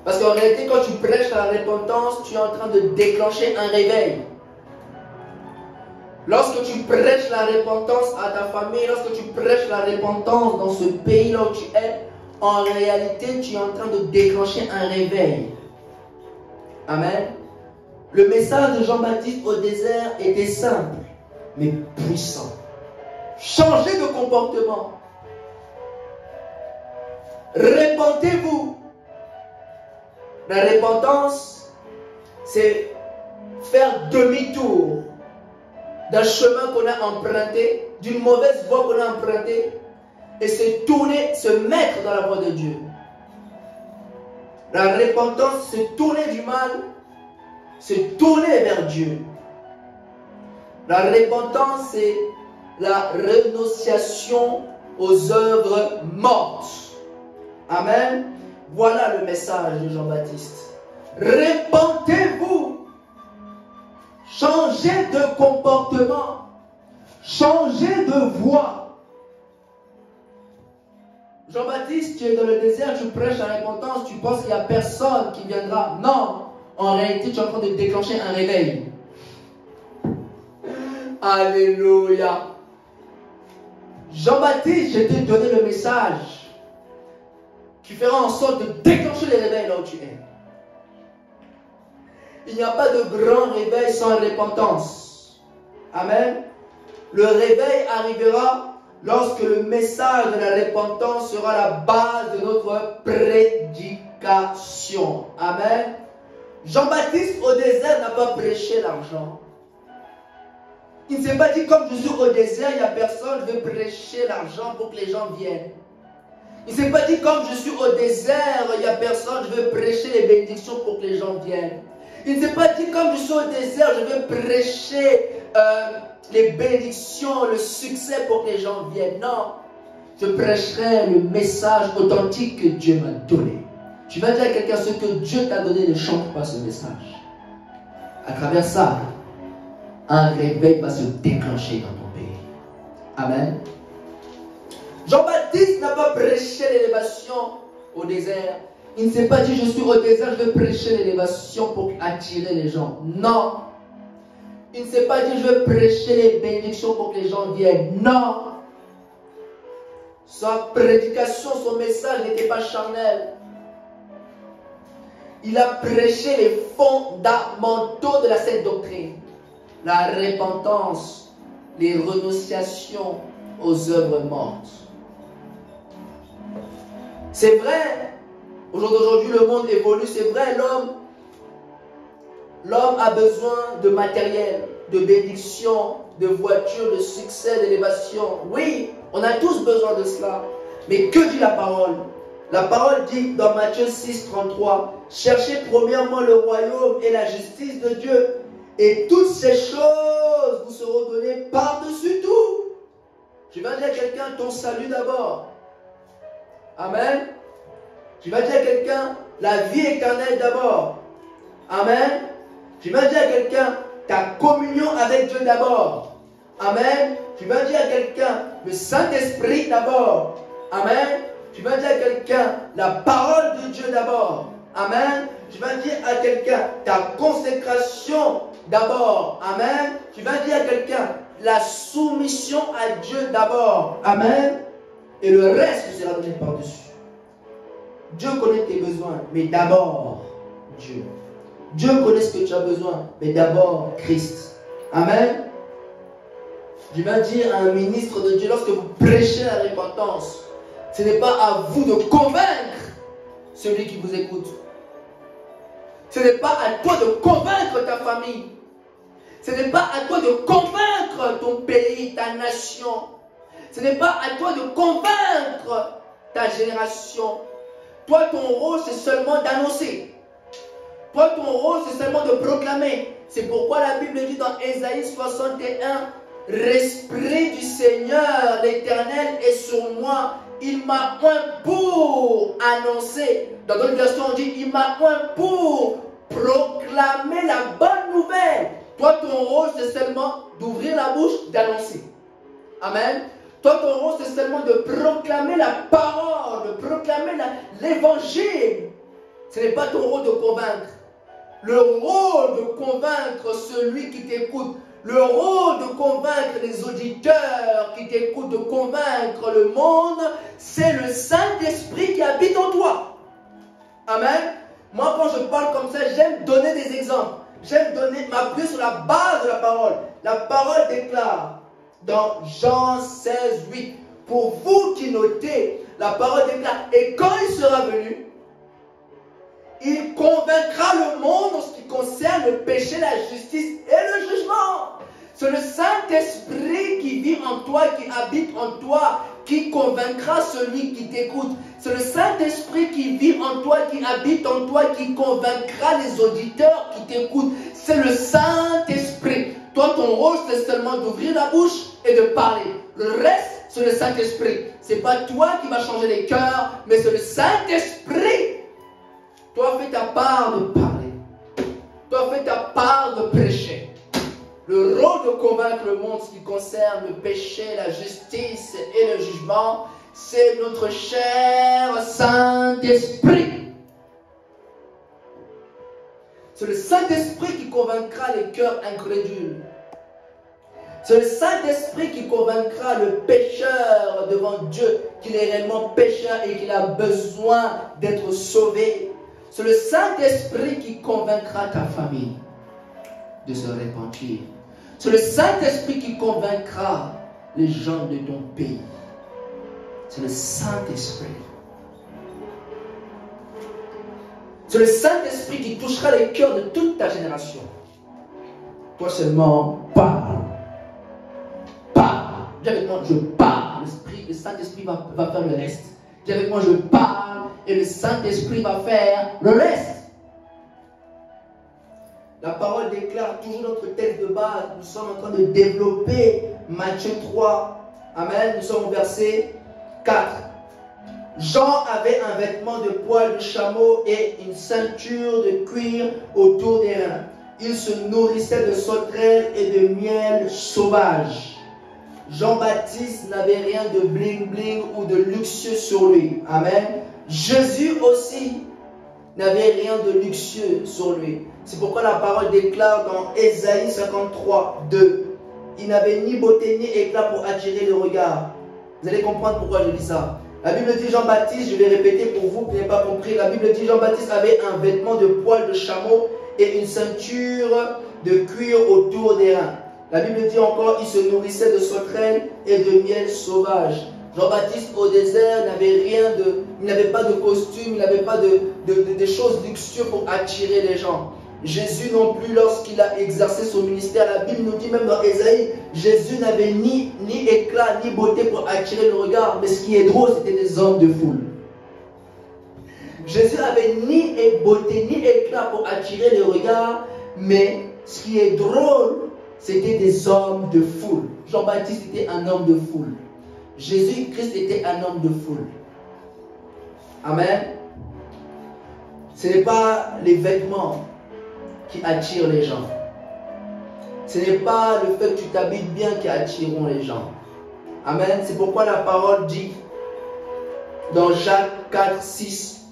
Parce qu'en réalité, quand tu prêches la repentance, tu es en train de déclencher un réveil. Lorsque tu prêches la repentance à ta famille, lorsque tu prêches la repentance dans ce pays là où tu es, en réalité, tu es en train de déclencher un réveil. Amen. Le message de Jean-Baptiste au désert était simple, mais puissant. Changez de comportement. Repentez-vous. La repentance, c'est faire demi-tour d'un chemin qu'on a emprunté, d'une mauvaise voie qu'on a empruntée, et se tourner, se mettre dans la voie de Dieu. La repentance, c'est se tourner du mal, se tourner vers Dieu. La repentance, c'est la renonciation aux œuvres mortes. Amen. Voilà le message de Jean-Baptiste. Repentez-vous. Changez de comportement. Changez de voie. Jean-Baptiste, tu es dans le désert, tu prêches la repentance, tu penses qu'il n'y a personne qui viendra. Non, en réalité, tu es en train de déclencher un réveil. Alléluia. Jean-Baptiste, je t'ai donné le message qui fera en sorte de déclencher les réveils là où tu es. Il n'y a pas de grand réveil sans repentance. Amen. Le réveil arrivera lorsque le message de la repentance sera la base de notre prédication. Amen. Jean-Baptiste au désert n'a pas prêché l'argent. Il ne s'est pas dit, comme je suis au désert, il n'y a personne, je vais prêcher l'argent pour que les gens viennent. Il ne s'est pas dit, comme je suis au désert, il n'y a personne, je vais prêcher les bénédictions pour que les gens viennent. Il ne s'est pas dit, comme je suis au désert, je vais prêcher les bénédictions, le succès pour que les gens viennent. Non, je prêcherai le message authentique que Dieu m'a donné. Tu vas dire à quelqu'un, ce que Dieu t'a donné, ne change pas ce message. À travers ça, un réveil va se déclencher dans ton pays. Amen. Jean-Baptiste n'a pas prêché l'élévation au désert. Il ne s'est pas dit, je suis au désert, je vais prêcher l'élévation pour attirer les gens. Non. Il ne s'est pas dit, je vais prêcher les bénédictions pour que les gens viennent. Non. Sa prédication, son message n'était pas charnel. Il a prêché les fondamentaux de la sainte doctrine. La repentance, les renonciations aux œuvres mortes. C'est vrai, aujourd'hui le monde évolue, c'est vrai, l'homme a besoin de matériel, de bénédiction, de voitures, de succès, d'élévation. Oui, on a tous besoin de cela. Mais que dit la parole? La parole dit dans Matthieu 6, 33, cherchez premièrement le royaume et la justice de Dieu, et toutes ces choses vous seront données par-dessus tout. Je vais dire à quelqu'un, ton salut d'abord. Amen. Je vais dire à quelqu'un, la vie éternelle d'abord. Amen. Je vais dire à quelqu'un, ta communion avec Dieu d'abord. Amen. Tu vas dire à quelqu'un, le Saint-Esprit d'abord. Amen. Tu vas dire à quelqu'un, la parole de Dieu d'abord. Amen. Tu vas dire à quelqu'un, ta consécration d'abord. Amen. Tu vas dire à quelqu'un, la soumission à Dieu d'abord. Amen. Et le reste sera donné par-dessus. Dieu connaît tes besoins, mais d'abord Dieu. Dieu connaît ce que tu as besoin, mais d'abord Christ. Amen. Je vais dire à un ministre de Dieu, lorsque vous prêchez la repentance, ce n'est pas à vous de convaincre celui qui vous écoute. Ce n'est pas à toi de convaincre ta famille. Ce n'est pas à toi de convaincre ton pays, ta nation. Ce n'est pas à toi de convaincre ta génération. Toi, ton rôle, c'est seulement d'annoncer. Toi, ton rôle, c'est seulement de proclamer. C'est pourquoi la Bible dit dans Ésaïe 61, « L'Esprit du Seigneur, l'Éternel, est sur moi. Il m'a oint pour annoncer. » Dans d'autres versions, on dit « Il m'a oint pour proclamer la bonne nouvelle. Toi, ton rôle, c'est seulement d'ouvrir la bouche, d'annoncer. Amen. Toi, ton rôle, c'est seulement de proclamer la parole, de proclamer l'évangile. Ce n'est pas ton rôle de convaincre. Le rôle de convaincre celui qui t'écoute, le rôle de convaincre les auditeurs qui t'écoutent, de convaincre le monde, c'est le Saint-Esprit qui habite en toi. Amen. Moi, quand je parle comme ça, j'aime donner des exemples. J'aime m'appuyer sur la base de la parole. La parole déclare dans Jean 16, 8. Pour vous qui notez, la parole déclare. Et quand il sera venu, il convaincra le monde en ce qui concerne le péché, la justice et le jugement. C'est le Saint-Esprit qui vit en toi, qui habite en toi, qui convaincra celui qui t'écoute. C'est le Saint-Esprit qui vit en toi, qui habite en toi, qui convaincra les auditeurs qui t'écoutent. C'est le Saint-Esprit. Toi, ton rôle, c'est seulement d'ouvrir la bouche et de parler. Le reste, c'est le Saint-Esprit. Ce n'est pas toi qui vas changer les cœurs, mais c'est le Saint-Esprit. Toi, fais ta part de parler. Toi, fais ta part de prêcher. Le rôle de convaincre le monde, ce qui concerne le péché, la justice et le jugement, c'est notre cher Saint-Esprit. C'est le Saint-Esprit qui convaincra les cœurs incrédules. C'est le Saint-Esprit qui convaincra le pécheur devant Dieu qu'il est réellement pécheur et qu'il a besoin d'être sauvé. C'est le Saint-Esprit qui convaincra ta famille de se repentir. C'est le Saint-Esprit qui convaincra les gens de ton pays. C'est le Saint-Esprit. C'est le Saint-Esprit qui touchera les cœurs de toute ta génération. Toi seulement, parle. Parle. Dis avec moi, je parle. Le Saint-Esprit va faire le reste. Dis avec moi, je parle. Et le Saint-Esprit va faire le reste. La parole déclare toujours notre texte de base. Nous sommes en train de développer Matthieu 3. Amen. Nous sommes au verset 4. Jean avait un vêtement de poil de chameau et une ceinture de cuir autour des reins. Il se nourrissait de sauterelles et de miel sauvage. Jean-Baptiste n'avait rien de bling-bling ou de luxueux sur lui. Amen. Jésus aussi n'avait rien de luxueux sur lui. C'est pourquoi la parole déclare dans Ésaïe 53, 2. Il n'avait ni beauté ni éclat pour attirer le regard. Vous allez comprendre pourquoi je dis ça. La Bible dit Jean-Baptiste, je vais répéter pour vous qui n'avez pas compris. La Bible dit Jean-Baptiste avait un vêtement de poil de chameau et une ceinture de cuir autour des reins. La Bible dit encore, il se nourrissait de sauterelles et de miel sauvage. Jean-Baptiste au désert il n'avait pas de costume, il n'avait pas de choses luxueuses pour attirer les gens. Jésus non plus, lorsqu'il a exercé son ministère, la Bible nous dit même dans Ésaïe, Jésus n'avait ni éclat ni beauté pour attirer le regard, mais ce qui est drôle, c'était des hommes de foule. Jésus n'avait ni beauté ni éclat pour attirer le regard, mais ce qui est drôle, c'était des hommes de foule. Jean-Baptiste était un homme de foule. Jésus-Christ était un homme de foule. Amen. Ce n'est pas les vêtements qui attirent les gens. Ce n'est pas le fait que tu t'habilles bien qui attireront les gens. Amen. C'est pourquoi la parole dit dans Jacques 4, 6,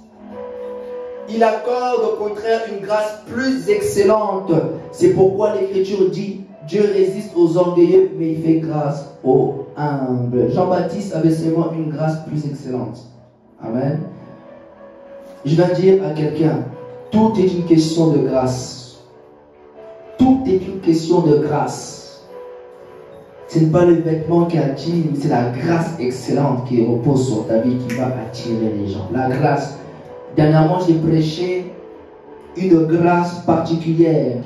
il accorde au contraire une grâce plus excellente. C'est pourquoi l'Écriture dit, Dieu résiste aux orgueilleux, mais il fait grâce aux humbles. Jean-Baptiste avait seulement une grâce plus excellente. Amen. Je vais dire à quelqu'un, tout est une question de grâce. Tout est une question de grâce. Ce n'est pas le vêtement qui attire, mais c'est la grâce excellente qui repose sur ta vie qui va attirer les gens. La grâce. Dernièrement, j'ai prêché une grâce particulière.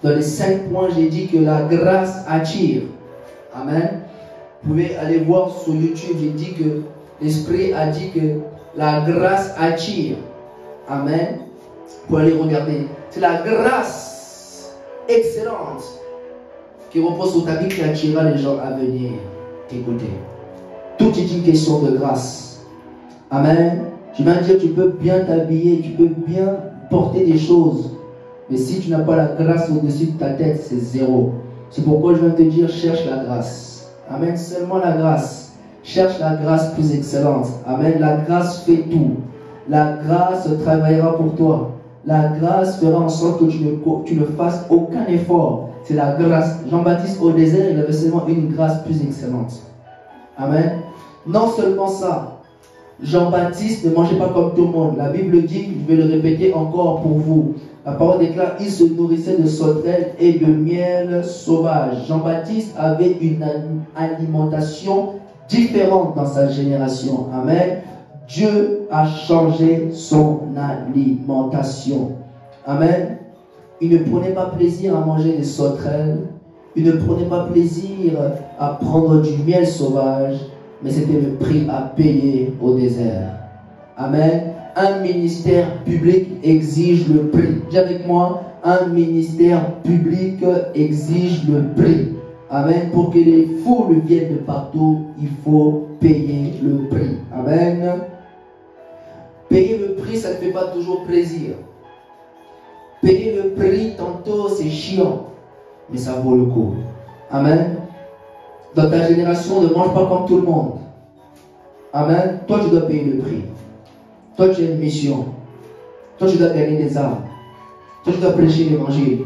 Dans les 5 points, j'ai dit que la grâce attire. Amen. Vous pouvez aller voir sur YouTube, j'ai dit que l'Esprit a dit que la grâce attire. Amen. Vous pouvez aller regarder. C'est la grâce excellente qui repose sur ta vie qui attirera les gens à venir t'écouter. Tout est une question de grâce. Amen. Je viens de dire, tu peux bien t'habiller, tu peux bien porter des choses. Mais si tu n'as pas la grâce au-dessus de ta tête, c'est zéro. C'est pourquoi je viens te dire, cherche la grâce. Amen. Seulement la grâce. Cherche la grâce plus excellente. Amen. La grâce fait tout. La grâce travaillera pour toi. La grâce fera en sorte que tu ne fasses aucun effort. C'est la grâce. Jean-Baptiste au désert, il avait seulement une grâce plus excellente. Amen. Non seulement ça, Jean-Baptiste ne mangeait pas comme tout le monde. La Bible dit, je vais le répéter encore pour vous. La parole déclare, il se nourrissait de sauterelles et de miel sauvage. Jean-Baptiste avait une alimentation différente dans sa génération. Amen. Dieu a changé son alimentation. Amen. Il ne prenait pas plaisir à manger des sauterelles. Il ne prenait pas plaisir à prendre du miel sauvage. Mais c'était le prix à payer au désert. Amen. Un ministère public exige le prix. Dis avec moi, un ministère public exige le prix. Amen. Pour que les foules viennent de partout, il faut payer le prix. Amen. Payer le prix, ça ne fait pas toujours plaisir. Payer le prix, tantôt c'est chiant, mais ça vaut le coup. Amen. Dans ta génération, ne mange pas comme tout le monde. Amen. Toi, tu dois payer le prix. Toi, tu as une mission. Toi, tu dois gagner des âmes. Toi, tu dois prêcher l'évangile.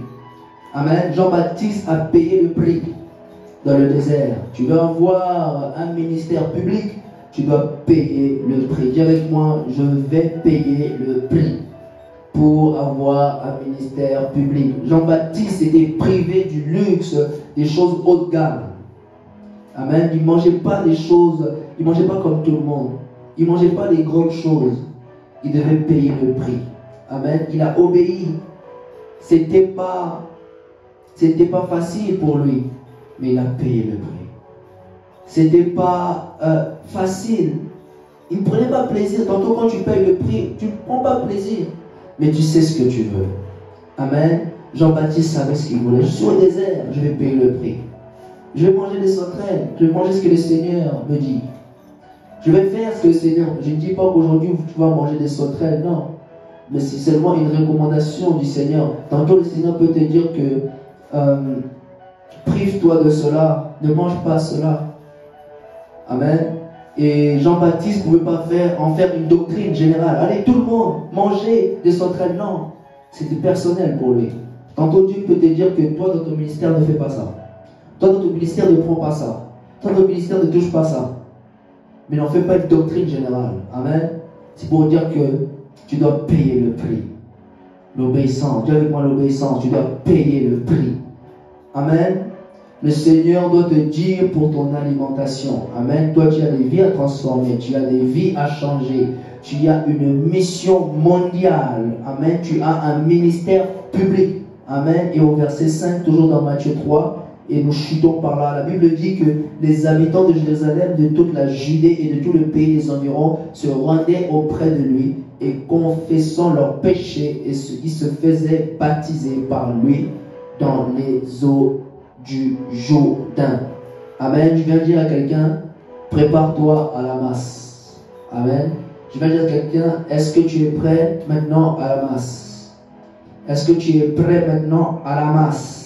Amen. Jean-Baptiste a payé le prix dans le désert. Tu veux avoir un ministère public, tu dois payer le prix. Dis avec moi, je vais payer le prix pour avoir un ministère public. Jean-Baptiste était privé du luxe, des choses haut de gamme. Amen. Il ne mangeait pas des choses, il ne mangeait pas comme tout le monde. Il ne mangeait pas les grandes choses. Il devait payer le prix. Amen. Il a obéi. C'était pas facile pour lui, mais il a payé le prix. C'était pas facile. Il ne prenait pas plaisir. Tantôt quand tu payes le prix, tu ne prends pas plaisir, mais tu sais ce que tu veux. Amen. Jean-Baptiste savait ce qu'il voulait. Je suis au désert, je vais payer le prix. Je vais manger des sauterelles. Je vais manger ce que le Seigneur me dit. Je vais faire ce que le Seigneur. Je ne dis pas qu'aujourd'hui tu vas manger des sauterelles, non. Mais c'est seulement une recommandation du Seigneur. Tantôt le Seigneur peut te dire que prive-toi de cela, ne mange pas cela. Amen. Et Jean-Baptiste ne pouvait pas en faire une doctrine générale. Allez, tout le monde, mangez des sauterelles. Non, c'était personnel pour lui. Tantôt Dieu peut te dire que toi dans ton ministère ne fais pas ça. Toi dans ton ministère ne prends pas ça. Toi dans ton ministère ne touche pas ça. Mais n'en fais pas une doctrine générale. Amen. C'est pour dire que tu dois payer le prix. L'obéissance. Dis avec moi l'obéissance. Tu dois payer le prix. Amen. Le Seigneur doit te dire pour ton alimentation. Amen. Toi, tu as des vies à transformer. Tu as des vies à changer. Tu as une mission mondiale. Amen. Tu as un ministère public. Amen. Et au verset 5, toujours dans Matthieu 3, et nous chutons par là. La Bible dit que les habitants de Jérusalem, de toute la Judée et de tout le pays des environs se rendaient auprès de lui et confessant leurs péchés, et ils se faisaient baptiser par lui dans les eaux du Jourdain. Amen. Je viens dire à quelqu'un, prépare-toi à la masse. Amen. Je viens dire à quelqu'un, est-ce que tu es prêt maintenant à la masse? Est-ce que tu es prêt maintenant à la masse?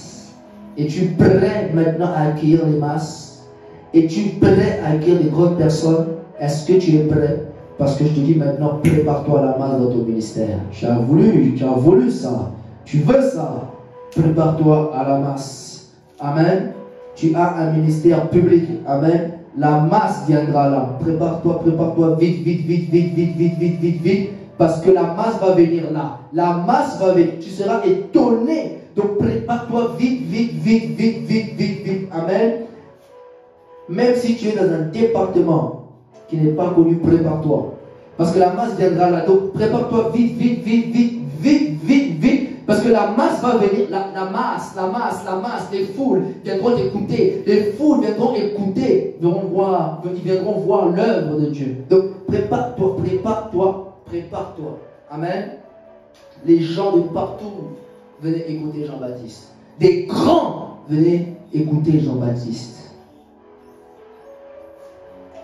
Es-tu prêt maintenant à accueillir les masses? Es-tu prêt à accueillir les grandes personnes? Est-ce que tu es prêt? Parce que je te dis maintenant, prépare-toi à la masse dans ton ministère. Tu as voulu ça. Tu veux ça. Prépare-toi à la masse. Amen. Tu as un ministère public. Amen. La masse viendra là. Prépare-toi vite. Parce que la masse va venir là. La masse va venir. Tu seras étonné. Donc prépare-toi vite. Amen. Même si tu es dans un département qui n'est pas connu, prépare-toi. Parce que la masse viendra là. Donc prépare-toi vite. Parce que la masse va venir. La masse, les foules viendront écouter. Les foules viendront écouter. Ils viendront voir l'œuvre de Dieu. Donc prépare-toi. Amen. Les gens de partout venaient écouter Jean-Baptiste. Des grands venaient écouter Jean-Baptiste.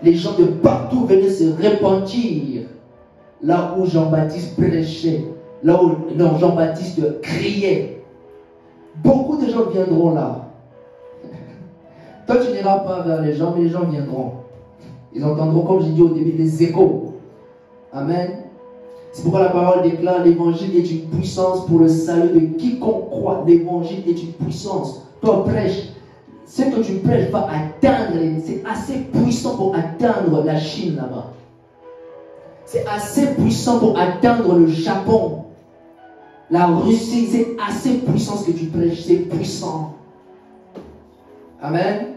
Les gens de partout venaient se repentir là où Jean-Baptiste prêchait, là où Jean-Baptiste criait. Beaucoup de gens viendront là. Toi, tu n'iras pas vers les gens, mais les gens viendront. Ils entendront, comme j'ai dit au début, des échos. Amen. C'est pourquoi la parole déclare: l'évangile est une puissance pour le salut de quiconque croit. L'évangile est une puissance. Toi, prêche. Ce que tu prêches va atteindre, c'est assez puissant pour atteindre la Chine là-bas. C'est assez puissant pour atteindre le Japon. La Russie, c'est assez puissant ce que tu prêches. C'est puissant. Amen.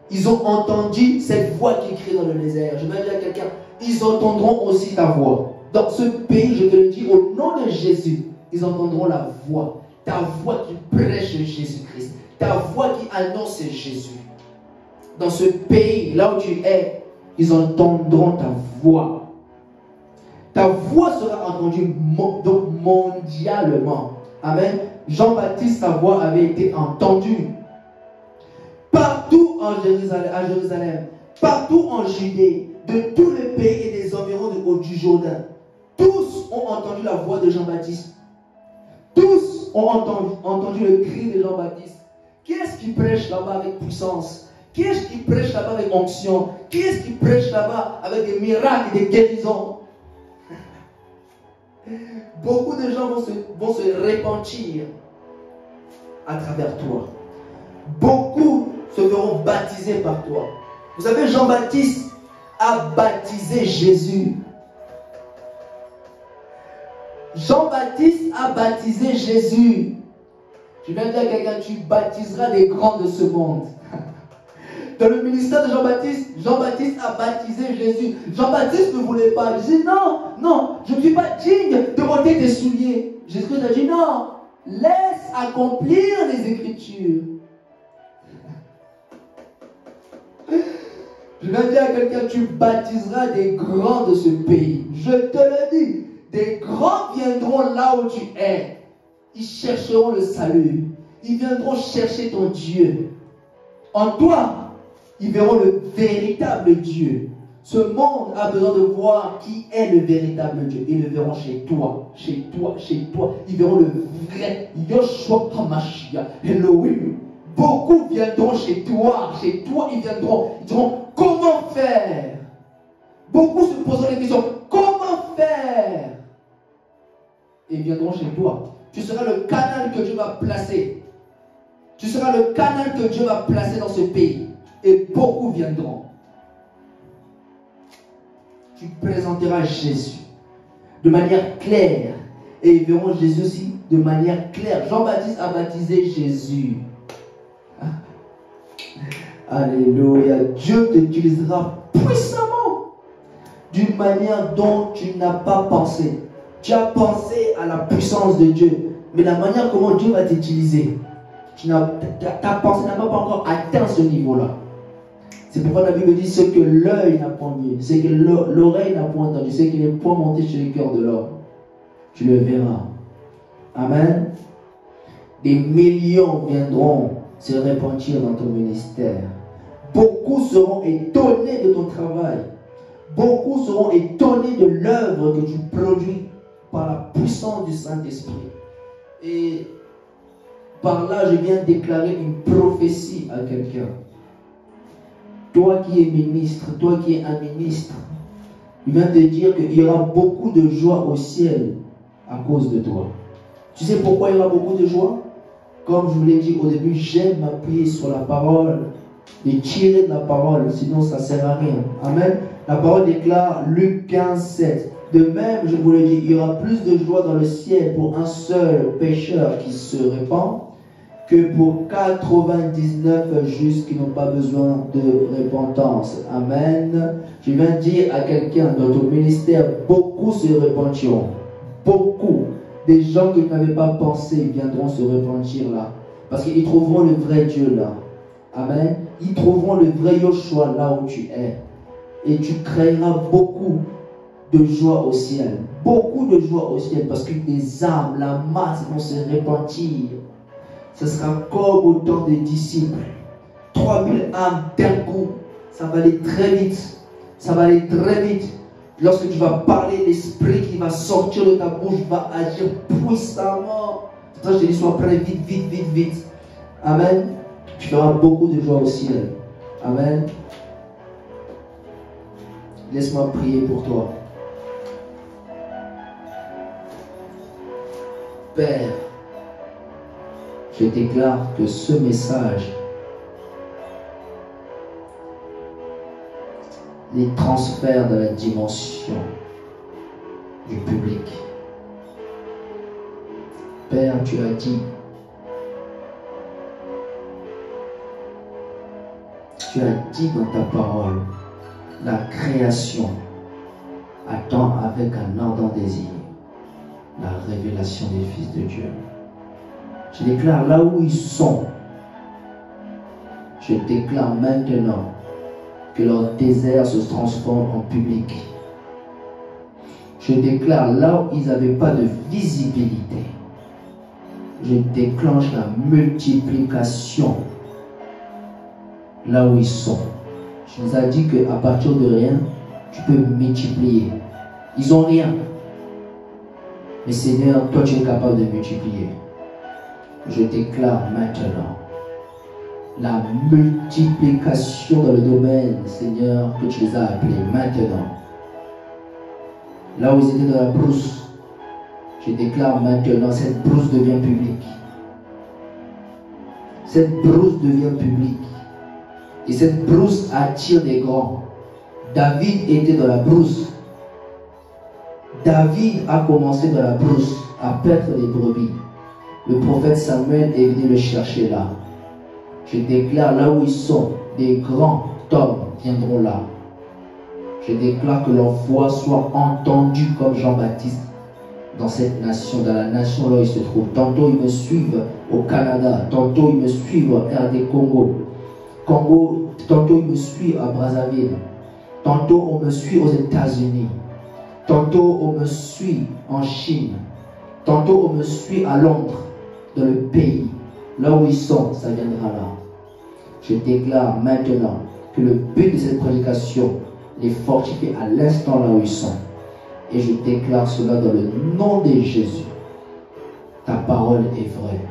Ils ont entendu cette voix qui crie dans le désert. Je vais dire à quelqu'un, ils entendront aussi ta voix. Dans ce pays, je te le dis, au nom de Jésus, ils entendront la voix. Ta voix qui prêche Jésus-Christ. Ta voix qui annonce Jésus. Dans ce pays, là où tu es, ils entendront ta voix. Ta voix sera entendue donc mondialement. Amen. Jean-Baptiste, sa voix avait été entendue. Partout à Jérusalem, partout en Judée, de tous les pays et des environs du Jourdain, tous ont entendu la voix de Jean-Baptiste. Tous ont entendu le cri de Jean-Baptiste. Qui est-ce qui prêche là-bas avec puissance? Qui est-ce qui prêche là-bas avec onction? Qui est-ce qui prêche là-bas avec des miracles et des guérisons? Beaucoup de gens vont se repentir à travers toi. Beaucoup se feront baptiser par toi. Vous savez, Jean-Baptiste a baptisé Jésus. Jean-Baptiste a baptisé Jésus. Je viens de dire à quelqu'un, tu baptiseras les grands de ce monde. Dans le ministère de Jean-Baptiste, Jean-Baptiste a baptisé Jésus. Jean-Baptiste ne voulait pas. Il dit non, non, je ne suis pas digne de ôter tes souliers. Jésus a dit non, laisse accomplir les Écritures. Je vais dire à quelqu'un, tu baptiseras des grands de ce pays. Je te le dis, des grands viendront là où tu es. Ils chercheront le salut. Ils viendront chercher ton Dieu. En toi, ils verront le véritable Dieu. Ce monde a besoin de voir qui est le véritable Dieu. Ils le verront chez toi, chez toi, chez toi. Ils verront le vrai Yoshua HaMashiach, Elohim. Beaucoup viendront chez toi, ils viendront. Ils diront, comment faire? Beaucoup se poseront la question, comment faire? Et ils viendront chez toi. Tu seras le canal que Dieu va placer. Tu seras le canal que Dieu va placer dans ce pays. Et beaucoup viendront. Tu présenteras Jésus de manière claire. Et ils verront Jésus aussi de manière claire. Jean-Baptiste a baptisé Jésus. Alléluia. Dieu t'utilisera puissamment d'une manière dont tu n'as pas pensé. Tu as pensé à la puissance de Dieu. Mais la manière comment Dieu va t'utiliser, ta pensée n'a pas encore atteint ce niveau-là. C'est pourquoi la Bible dit ce que l'œil n'a point vu, ce que l'oreille n'a point entendu, ce qui n'est point monté sur le cœur de l'homme. Tu le verras. Amen. Des millions viendront se repentir dans ton ministère. Beaucoup seront étonnés de ton travail. Beaucoup seront étonnés de l'œuvre que tu produis par la puissance du Saint-Esprit. Et par là, je viens déclarer une prophétie à quelqu'un. Toi qui es ministre, toi qui es un ministre, je viens te dire qu'il y aura beaucoup de joie au ciel à cause de toi. Tu sais pourquoi il y aura beaucoup de joie? Comme je vous l'ai dit au début, j'aime m'appuyer sur la parole et tirer de la parole, sinon ça ne sert à rien. Amen. La parole déclare Luc 15, 7. De même, je vous l'ai dit, il y aura plus de joie dans le ciel pour un seul pécheur qui se répand que pour 99 justes qui n'ont pas besoin de repentance. Amen. Je viens dire à quelqu'un dans ton ministère, beaucoup se repentiront. Beaucoup. Des gens que tu n'avais pas pensé viendront se repentir là. Parce qu'ils trouveront le vrai Dieu là. Amen. Ils trouveront le vrai Yoshua là où tu es. Et tu créeras beaucoup de joie au ciel. Beaucoup de joie au ciel. Parce que les âmes, la masse vont se repentir. Ce sera comme au temps des disciples. 3000 âmes d'un coup. Ça va aller très vite. Ça va aller très vite. Lorsque tu vas parler, l'esprit qui va sortir de ta bouche va agir puissamment. C'est pour ça que je te dis, sois prêt vite, vite, vite, vite. Amen. Tu feras beaucoup de joie au ciel. Amen. Laisse-moi prier pour toi. Père, je déclare que ce message les transfère dans la dimension du public. Père, tu as dit, dans ta parole, la création attend avec un ardent désir la révélation des fils de Dieu. Je déclare là où ils sont, je déclare maintenant que leur désert se transforme en public. Je déclare là où ils n'avaient pas de visibilité, je déclenche la multiplication là où ils sont. Je nous ai dit qu'à partir de rien, tu peux multiplier. Ils n'ont rien. Mais Seigneur, toi tu es capable de multiplier. Je déclare maintenant la multiplication dans le domaine, Seigneur, que tu les as appelés maintenant. Là où ils étaient dans la brousse, je déclare maintenant, cette brousse devient publique. Cette brousse devient publique. Et cette brousse attire des grands. David était dans la brousse. David a commencé dans la brousse à perdre les brebis. Le prophète Samuel est venu le chercher là. Je déclare là où ils sont, des grands hommes viendront là. Je déclare que leur voix soit entendue comme Jean-Baptiste dans cette nation, dans la nation là où ils se trouvent. Tantôt ils me suivent au Canada, tantôt ils me suivent au RD Congo. Tantôt ils me suivent à Brazzaville, tantôt on me suit aux États-Unis, tantôt on me suit en Chine, tantôt on me suit à Londres, dans le pays. Là où ils sont, ça viendra là. Je déclare maintenant que le but de cette prédication les fortifie à l'instant là où ils sont. Et je déclare cela dans le nom de Jésus. Ta parole est vraie.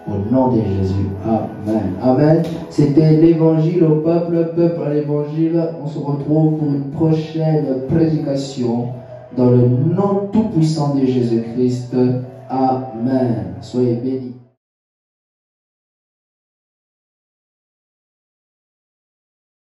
Au nom de Jésus. Amen. Amen. C'était l'évangile au peuple, peuple à l'évangile. On se retrouve pour une prochaine prédication dans le nom tout puissant de Jésus-Christ. Amen. Soyez bénis.